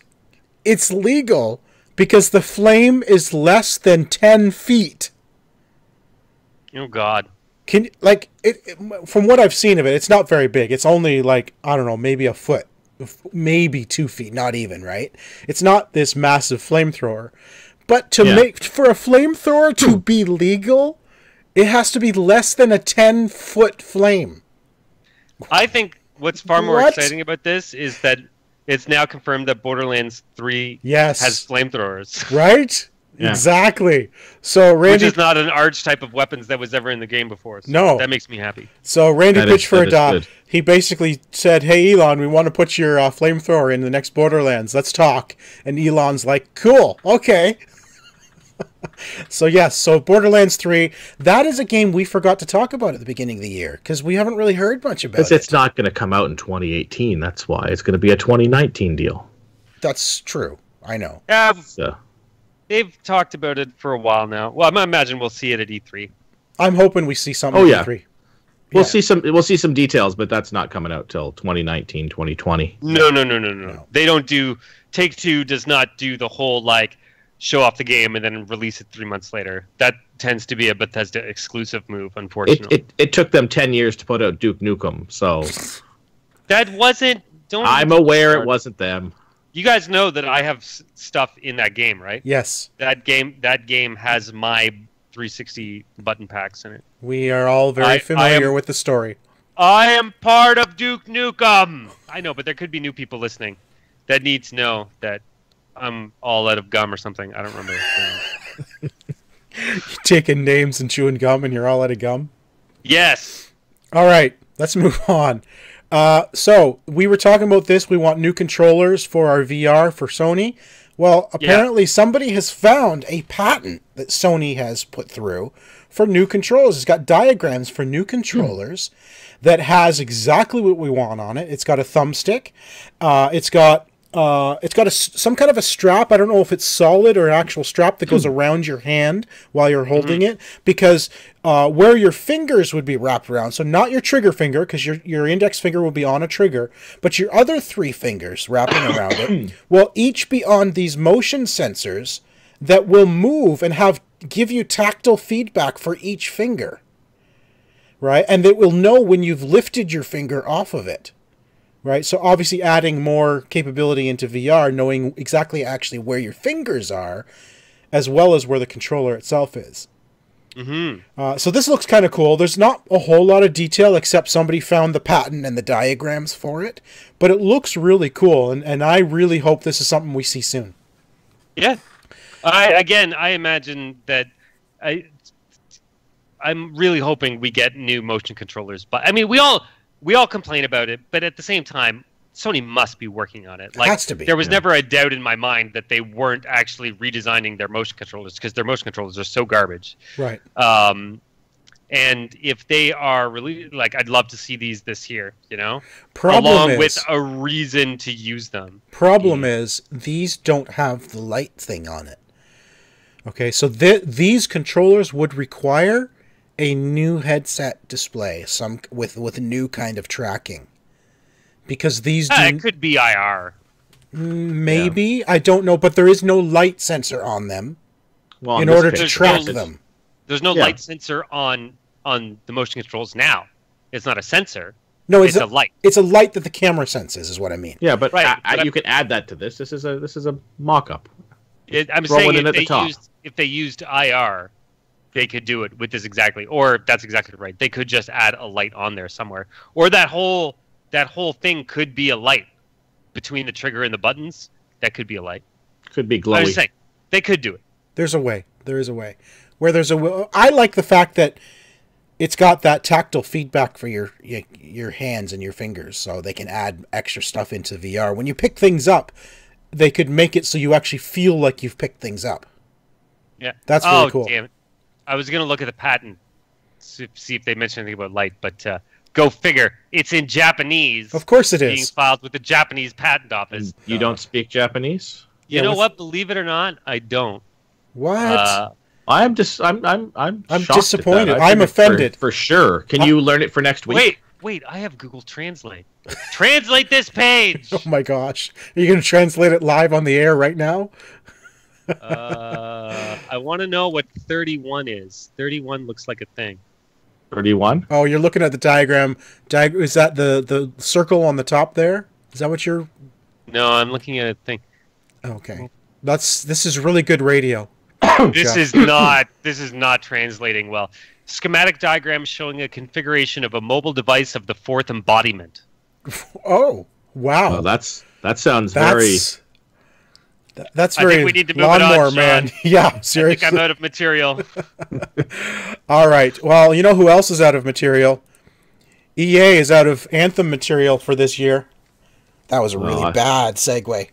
It's legal because the flame is less than 10 feet. Oh, God. From what I've seen of it, it's not very big. It's only like, I don't know, maybe a foot, maybe 2 feet, not even, right? It's not this massive flamethrower. But make for a flamethrower to be legal, it has to be less than a 10-foot flame. I think what's far more exciting about this is that it's now confirmed that Borderlands 3 has flamethrowers. Right? Yeah. Exactly. So Randy, which is not an arch type of weapons that was ever in the game before. So no, that makes me happy. So Randy Pitchford, he basically said, "Hey Elon, we want to put your flamethrower in the next Borderlands. Let's talk." And Elon's like, "Cool, okay." So Borderlands 3, that is a game we forgot to talk about at the beginning of the year because we haven't really heard much about it. Because it's not going to come out in 2018. That's why it's going to be a 2019 deal. That's true. I know. Yeah. They've talked about it for a while now. Well, I imagine we'll see it at E3. I'm hoping we see something at E3. We'll see some details, but that's not coming out till 2019, 2020. No. They don't do... Take-Two does not do the whole, show off the game and then release it 3 months later. That tends to be a Bethesda exclusive move, unfortunately. It took them 10 years to put out Duke Nukem, so... That wasn't... I'm aware it wasn't them. You guys know that I have stuff in that game, right? Yes. That game has my 360 button packs in it. We are all very familiar with the story. I am part of Duke Nukem! I know, but there could be new people listening that need to know that I'm all out of gum or something. I don't remember. You're taking names and chewing gum and you're all out of gum? Yes. All right, let's move on. So we were talking about this. We want new controllers for our VR for Sony. Well, apparently somebody has found a patent that Sony has put through for new controllers. It's got diagrams for new controllers that has exactly what we want on it. It's got a thumbstick. It's got some kind of a strap. I don't know if it's solid or an actual strap that goes around your hand while you're holding it, because where your fingers would be wrapped around, so not your trigger finger, because your index finger will be on a trigger, but your other three fingers wrapping around it will each be on these motion sensors that will move and give you tactile feedback for each finger, right? And it will know when you've lifted your finger off of it. Right, so obviously adding more capability into VR, knowing exactly actually where your fingers are, as well as where the controller itself is. So this looks kind of cool. There's not a whole lot of detail except somebody found the patent and the diagrams for it. But it looks really cool, and I really hope this is something we see soon. Yeah. I imagine that I'm really hoping we get new motion controllers. But I mean, we all complain about it, but at the same time, Sony must be working on it. Like, has to be. There was never a doubt in my mind that they weren't actually redesigning their motion controllers because their motion controllers are so garbage. Right. And if they are really, like, I'd love to see these this year, you know? Problem with a reason to use them. Problem is, these don't have the light thing on it. Okay, so these controllers would require a new headset display, with a new kind of tracking. Because these it could be IR. Maybe. Yeah. I don't know, but there is no light sensor on them in order to track them. There's no light sensor on the motion controls now. It's not a sensor. No, it's a light. It's a light that the camera senses, is what I mean. Yeah, but you could add that to this. This is a mock-up. I'm saying if they used IR, they could do it with this exactly. Or that's exactly right. They could just add a light on there somewhere. Or that whole thing could be a light between the trigger and the buttons. That could be a light. Could be glowy. I was saying, they could do it. There's a way. There is a way. Where there's a will. I like the fact that it's got that tactile feedback for your hands and your fingers, so they can add extra stuff into VR. When you pick things up, they could make it so you actually feel like you've picked things up. Yeah, that's really cool. Damn it. I was gonna look at the patent, see if they mentioned anything about light, but go figure. It's in Japanese. Of course it is. Being filed with the Japanese patent office. You don't speak Japanese? You know what? Believe it or not, I don't. What? I'm disappointed. I'm offended. For sure. Can you learn it for next week? Wait. I have Google Translate. Translate this page. Oh my gosh. Are you going to translate it live on the air right now? I want to know what 31 is. 31 looks like a thing. 31? Oh, you're looking at the diagram. Is that the circle on the top there? Is that what you're... No, I'm looking at a thing. Okay. This is really good radio. This is not translating well. Schematic diagram showing a configuration of a mobile device of the fourth embodiment. Oh, wow. Well, that sounds very... That's very. I think we need to move lawnmower, it on, man. Yeah, seriously. I think I'm out of material. All right. Well, you know who else is out of material? EA is out of Anthem material for this year. That was a really bad segue.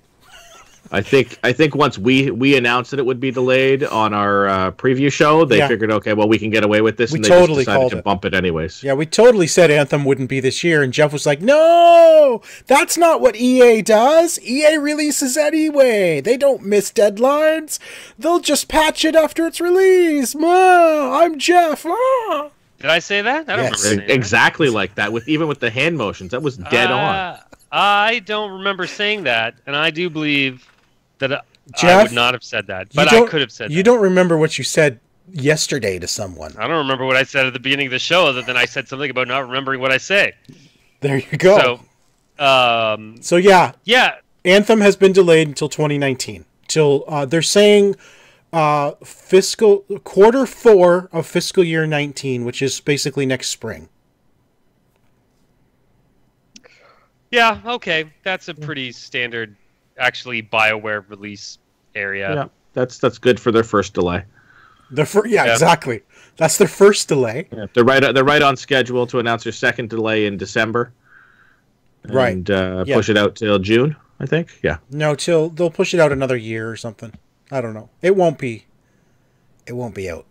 I think once we announced that it would be delayed on our preview show, they figured, okay, well, we can get away with this, and they just decided to bump it anyways. Yeah, we totally said Anthem wouldn't be this year, and Jeff was like, no, that's not what EA does. EA releases anyway. They don't miss deadlines. They'll just patch it after it's released. I'm Jeff. Did I say that? I don't remember saying exactly that. Like that, even with the hand motions. That was dead on. I don't remember saying that, and I do believe that Jeff, I would not have said that, but I could have said that. You don't remember what you said yesterday to someone. I don't remember what I said at the beginning of the show, other than I said something about not remembering what I say. There you go. So yeah. Anthem has been delayed until 2019. They're saying fiscal quarter 4 of fiscal year 19, which is basically next spring. Yeah, okay. That's a pretty standard, actually, BioWare release area. Yeah, that's good for their first delay. Exactly. That's their first delay. Yeah, they're right on schedule to announce their second delay in December. And push it out till June, I think. Yeah. No, they'll push it out another year or something. I don't know. It won't be out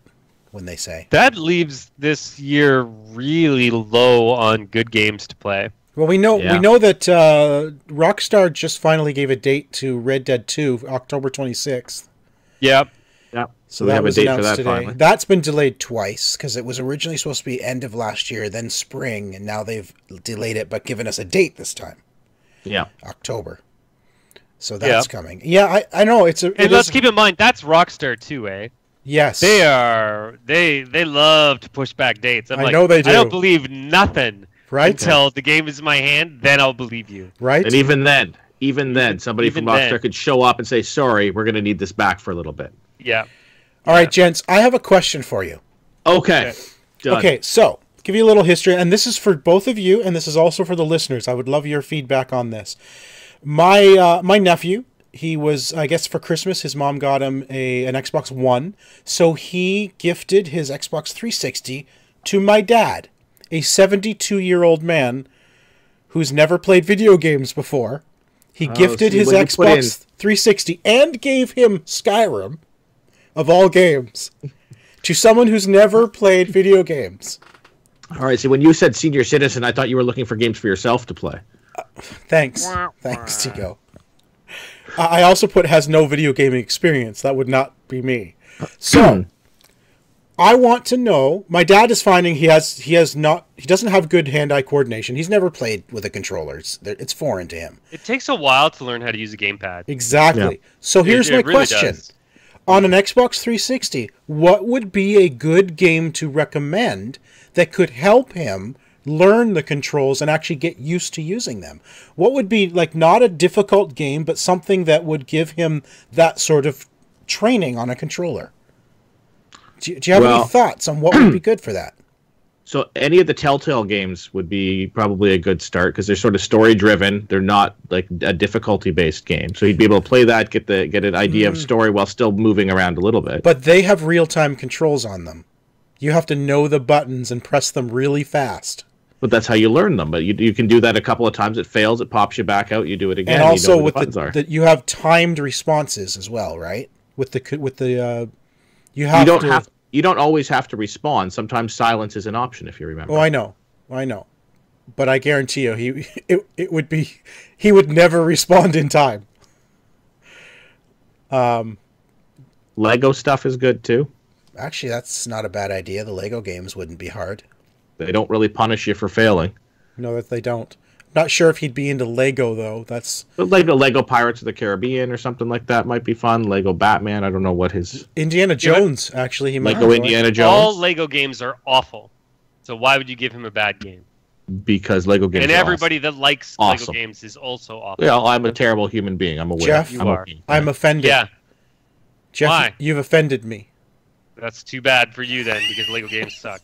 when they say. That leaves this year really low on good games to play. Well, we know that Rockstar just finally gave a date to Red Dead 2, October 26th. Yep. So that was announced today. Finally. That's been delayed twice because it was originally supposed to be end of last year, then spring, and now they've delayed it but given us a date this time. Yeah. October. So that's coming. Yeah, I know. And let's keep in mind, that's Rockstar too, eh? Yes. They love to push back dates. I know they do. I don't believe nothing. Right? Until the game is in my hand, then I'll believe you. Right? And even then, somebody from Rockstar could show up and say, sorry, we're going to need this back for a little bit. Yeah. All right, gents, I have a question for you. Okay. Done. Okay, so give you a little history, and this is for both of you, and this is also for the listeners. I would love your feedback on this. My nephew, he was, I guess for Christmas, his mom got him an Xbox One, so he gifted his Xbox 360 to my dad, a 72-year-old man who's never played video games before. He gifted his Xbox 360 and gave him Skyrim, of all games, to someone who's never played video games. All right, so when you said senior citizen, I thought you were looking for games for yourself to play. Thanks. Thanks, Tico. I also put has no video gaming experience. That would not be me. So, I want to know, my dad is finding he doesn't have good hand-eye coordination. He's never played with a controller. It's foreign to him. It takes a while to learn how to use a gamepad. Exactly. Yeah. So here's my question. Does. On an Xbox 360, what would be a good game to recommend that could help him learn the controls and actually get used to using them? What would be, like, not a difficult game, but something that would give him that sort of training on a controller? Do you have any thoughts on what would be good for that? So any of the Telltale games would be probably a good start because they're sort of story-driven. They're not like a difficulty-based game. So he'd be able to play that, get an idea of story while still moving around a little bit. But they have real-time controls on them. You have to know the buttons and press them really fast. But that's how you learn them. But you can do that a couple of times. It fails. It pops you back out. You do it again. And also you know with you have timed responses as well, right? You don't always have to respawn. Sometimes silence is an option, if you remember. Oh, I know. But I guarantee you, he would never respond in time. Lego stuff is good too. Actually, that's not a bad idea. The Lego games wouldn't be hard. They don't really punish you for failing. No, that they don't. Not sure if he'd be into Lego though. That's Lego Pirates of the Caribbean or something like that might be fun. Lego Batman. I don't know what his Indiana Jones actually. He Lego Indiana Jones. All Lego games are awful. So why would you give him a bad game? Because Lego games. And are everybody awesome. that likes awesome. Lego games is also awful. Yeah, I'm a terrible human being. I'm aware. Jeff, I'm offended. Yeah. Jeff, why? You've offended me. That's too bad for you then, because Lego games suck.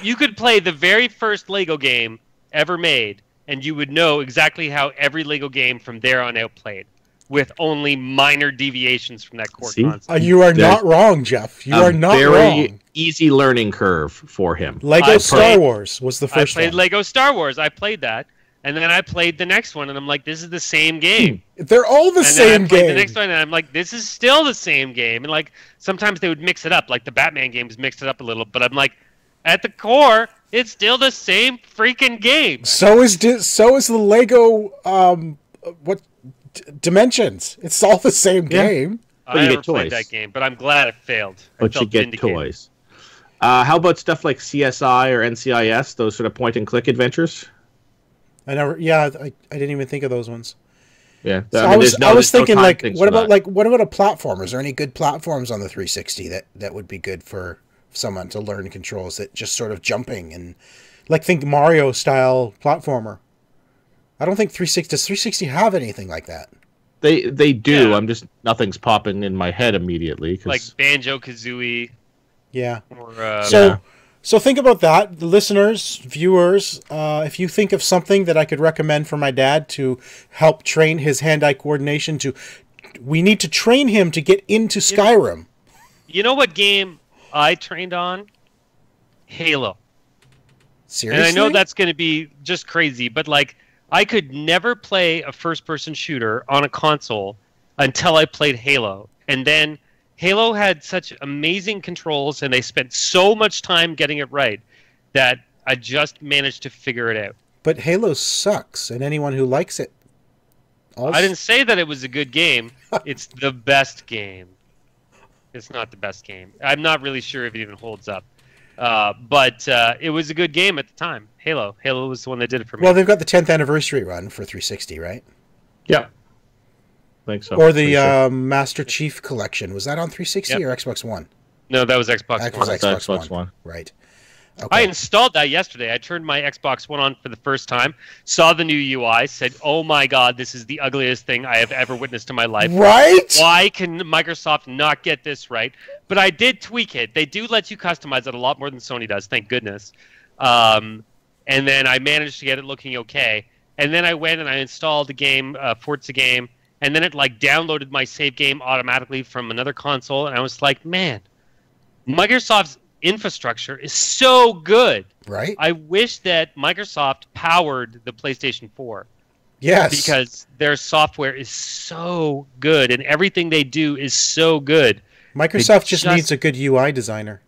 You could play the very first Lego game ever made, and you would know exactly how every Lego game from there on out played, with only minor deviations from that core concept. You are not wrong, Jeff. You are not wrong. Very easy learning curve for him. Lego Star Wars was the first one. I played Lego Star Wars. I played that. And then I played the next one, and I'm like, this is the same game. They're all the same game. The next one, and I'm like, this is still the same game. And like, sometimes they would mix it up. Like the Batman games mixed it up a little. But I'm like, at the core, it's still the same freaking game. So is the Lego Dimensions. It's all the same game. But I you never get toys. played that game, but I'm glad it failed. But you get toys. How about stuff like CSI or NCIS? Those sort of point-and-click adventures. I didn't even think of those ones. Yeah, so I was thinking what about a platform? Is there any good platforms on the 360 that would be good for someone to learn controls? That just sort of jumping and think Mario style platformer. I don't think 360 does 360 have anything like that. They do. Yeah. Nothing's popping in my head immediately. Like Banjo-Kazooie. Yeah. Or, So think about that, the listeners, viewers. If you think of something that I could recommend for my dad to help train his hand-eye coordination, we need to train him to get into Skyrim. You know what game I trained on? Halo. Seriously? And I know that's going to be just crazy, but I could never play a first-person shooter on a console until I played Halo, and then Halo had such amazing controls, and they spent so much time getting it right that I just managed to figure it out. But Halo sucks, and anyone who likes it... I didn't say that it was a good game. It's the best game. It's not the best game. I'm not really sure if it even holds up. But it was a good game at the time. Halo. Halo was the one that did it for me. Well, they've got the 10th anniversary run for 360, right? Yeah. I think so. Or the Master Chief Collection. Was that on 360 or Xbox One? No, that was Xbox One. Xbox One. Right. Okay. I installed that yesterday. I turned my Xbox One on for the first time, saw the new UI, said, "Oh my God, this is the ugliest thing I have ever witnessed in my life." Right? Why can Microsoft not get this right? But I did tweak it. They do let you customize it a lot more than Sony does, thank goodness. And then I managed to get it looking okay. And then I went and I installed the game, Forza game, and then it like downloaded my save game automatically from another console, and I was like, man, Microsoft's infrastructure is so good. Right. I wish that Microsoft powered the PlayStation 4. Yes. Because their software is so good and everything they do is so good. Microsoft just needs a good UI designer.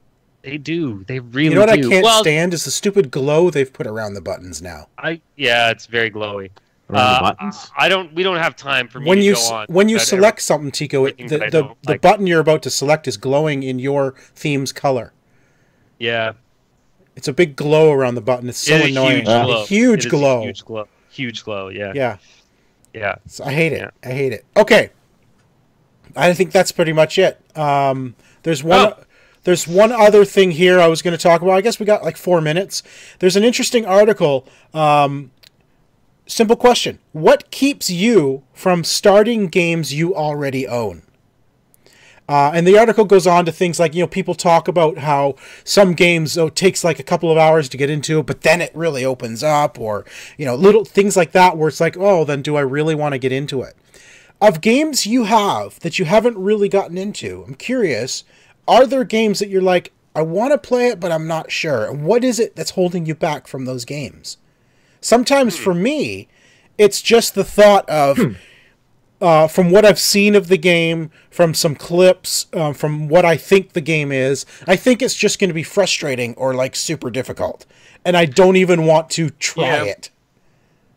They do. They really do. You know what I can't stand is the stupid glow they've put around the buttons now. Yeah, it's very glowy. Around the buttons? We don't have time for me to go on. When you select something, Tico, the button you're about to select is glowing in your theme's color. Yeah. It's a big glow around the button. It's so annoying. A huge glow. Huge glow, yeah. Yeah. Yeah. So I hate it. Yeah. I hate it. Okay. I think that's pretty much it. There's one other thing here I was going to talk about. I guess we got like 4 minutes. There's an interesting article. Simple question. What keeps you from starting games you already own? And the article goes on to things like, people talk about how some games it takes like a couple of hours to get into, but then it really opens up, or, little things like that where it's like, oh, then do I really want to get into it? Of games you have that you haven't really gotten into, I'm curious, are there games that you're like, I want to play it, but I'm not sure? And what is it that's holding you back from those games? Sometimes for me, it's just the thought of... from what I've seen of the game, from some clips, from what I think the game is, I think it's just going to be frustrating or like super difficult, and I don't even want to try it.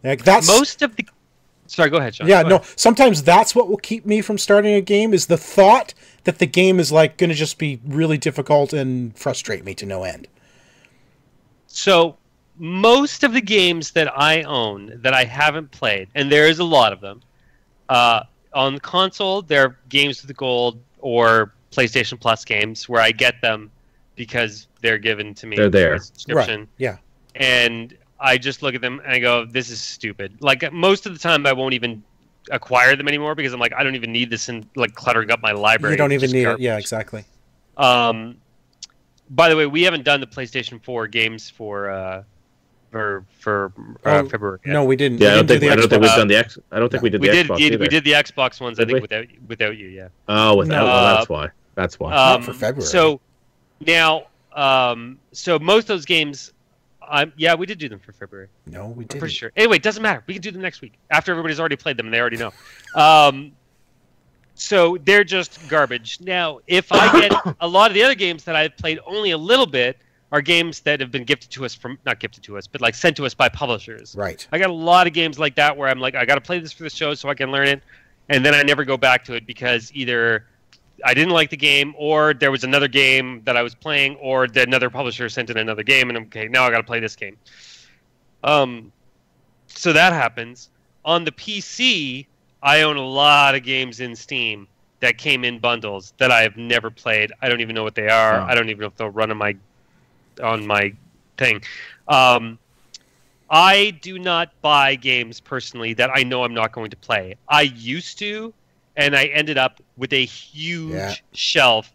Like that's most of the. Sorry, go ahead, Sean. Yeah, no. Sometimes that's what will keep me from starting a game is the thought that the game is like going to just be really difficult and frustrate me to no end. So most of the games that I own that I haven't played, and there is a lot of them. On the console, they're games with the gold or PlayStation Plus games where I get them because they're given to me. They're there. Subscription. Right. Yeah. And I just look at them and I go, this is stupid. Like most of the time I won't even acquire them anymore because I'm like, I don't even need this and like cluttering up my library. You don't even need it. Yeah, exactly. By the way, we haven't done the PlayStation 4 games for February. No, we didn't. Yeah, I don't think we've done the X. I don't think we did the Xbox either. We did the Xbox ones, I think, without you. Yeah. Oh, well, that's why. That's why. Not for February. So now, so most of those games, we did do them for February. No, we didn't. I'm pretty sure. Anyway, it doesn't matter. We can do them next week after everybody's already played them and they already know. So they're just garbage. Now, if I get a lot of the other games that I've played only a little bit. Are games that have been gifted to us not gifted to us, but like sent to us by publishers. Right. I got a lot of games like that where I'm like, I got to play this for the show so I can learn it, and then I never go back to it because either I didn't like the game, or there was another game that I was playing, or another publisher sent in another game, and okay, now I got to play this game. So that happens. On the PC, I own a lot of games in Steam that came in bundles that I have never played. I don't even know what they are. I don't even know if they'll run on my thing. I do not buy games personally that I know I'm not going to play. I used to, and I ended up with a huge shelf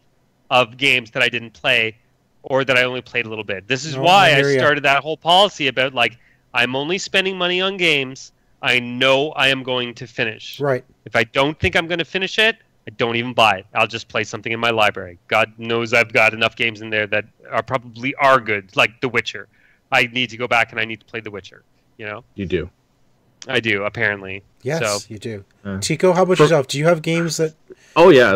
of games that I didn't play or that I only played a little bit. This is why I started that whole policy about like I'm only spending money on games I know I am going to finish. Right. If I don't think I'm going to finish it, I don't even buy it. I'll just play something in my library. God knows I've got enough games in there that probably are good, like The Witcher. I need to go back and I need to play The Witcher. You do. I do, apparently. Yes, you do. Tico, how about yourself? Do you have games that... Oh, yeah.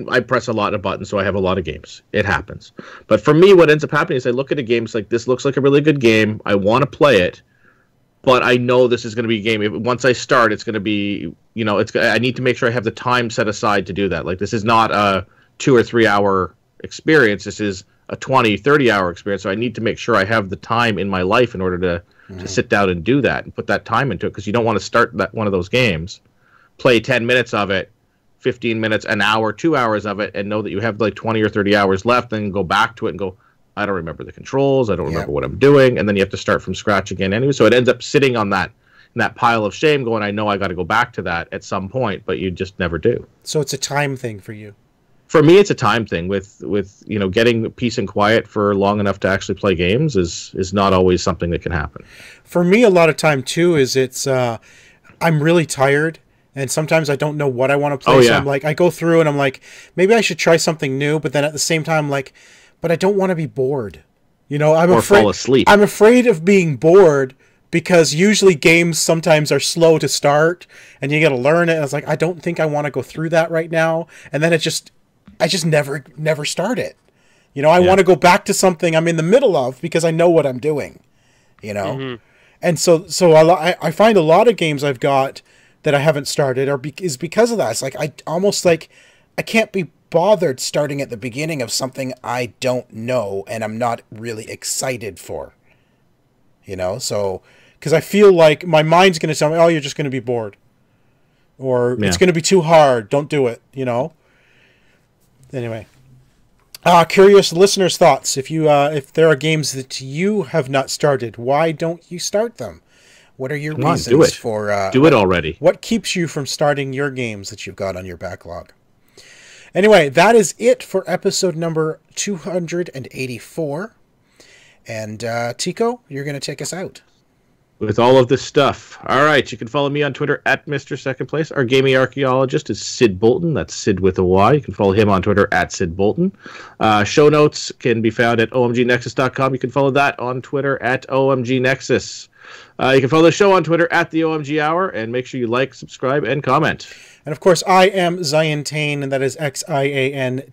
I press a lot of buttons, so I have a lot of games. It happens. But for me, what ends up happening is I look at a game, it's like, this looks like a really good game. I want to play it. But I know this is going to be a game. Once I start, it's going to be, I need to make sure I have the time set aside to do that. Like, this is not a 2 or 3 hour experience. This is a 20, 30-hour experience. So I need to make sure I have the time in my life in order to sit down and do that and put that time into it. Because you don't want to start one of those games, play 10 minutes of it, 15 minutes, an hour, 2 hours of it, and know that you have like 20 or 30 hours left, and go back to it and go, I don't remember the controls. I don't remember what I'm doing. And then you have to start from scratch again anyway. So it ends up sitting on that pile of shame going, I know I got to go back to that at some point, but you just never do. So it's a time thing for you. For me, it's a time thing. With getting peace and quiet for long enough to actually play games is not always something that can happen. For me, a lot of time, too, is I'm really tired. And sometimes I don't know what I want to play. So I'm like, I go through and I'm like, maybe I should try something new. But then at the same time, I'm like, but I don't want to be bored. I'm afraid fall asleep. I'm afraid of being bored because usually games sometimes are slow to start and you got to learn it. And it's like, I don't think I want to go through that right now. And then I just never start it. I want to go back to something I'm in the middle of because I know what I'm doing. Mm-hmm. And so I find a lot of games I've got that I haven't started is because of that. It's like I can't be bothered starting at the beginning of something I don't know and I'm not really excited for. So because I feel like my mind's going to tell me, oh, you're just going to be bored, or it's going to be too hard. Don't do it. Anyway, curious listeners' thoughts. If there are games that you have not started, why don't you start them? What are your reasons for... do it already. What keeps you from starting your games that you've got on your backlog? Anyway, that is it for episode number 284. And Tico, you're going to take us out. With all of this stuff. All right, you can follow me on Twitter at Mr. Second Place. Our gaming archaeologist is Sid Bolton. That's Sid with a Y. You can follow him on Twitter at Sid Bolton. Show notes can be found at omgnexus.com. You can follow that on Twitter at omgnexus. You can follow the show on Twitter at the OMG Hour, and make sure you like, subscribe, and comment. And of course, I am Ziantane, and that is Xiantayne.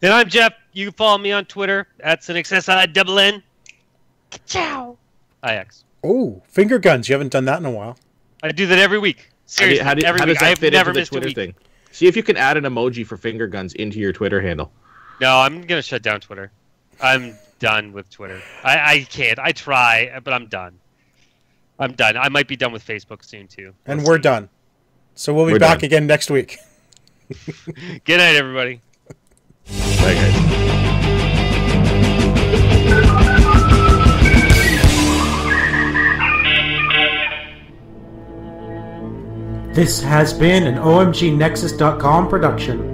And I'm Jeff. You can follow me on Twitter at CynicSSINN. Ciao. IX. Oh, finger guns. You haven't done that in a while. I do that every week. Seriously, how every does week. that fit I've never into the missed Twitter a week. thing? See if you can add an emoji for finger guns into your Twitter handle. No, I'm going to shut down Twitter. I'm done with Twitter. I can't. I try, but I'm done. I'm done. I might be done with Facebook soon, too. And we're done. So we'll be back again next week. Good night, everybody. Bye, guys. This has been an OMGNexus.com production.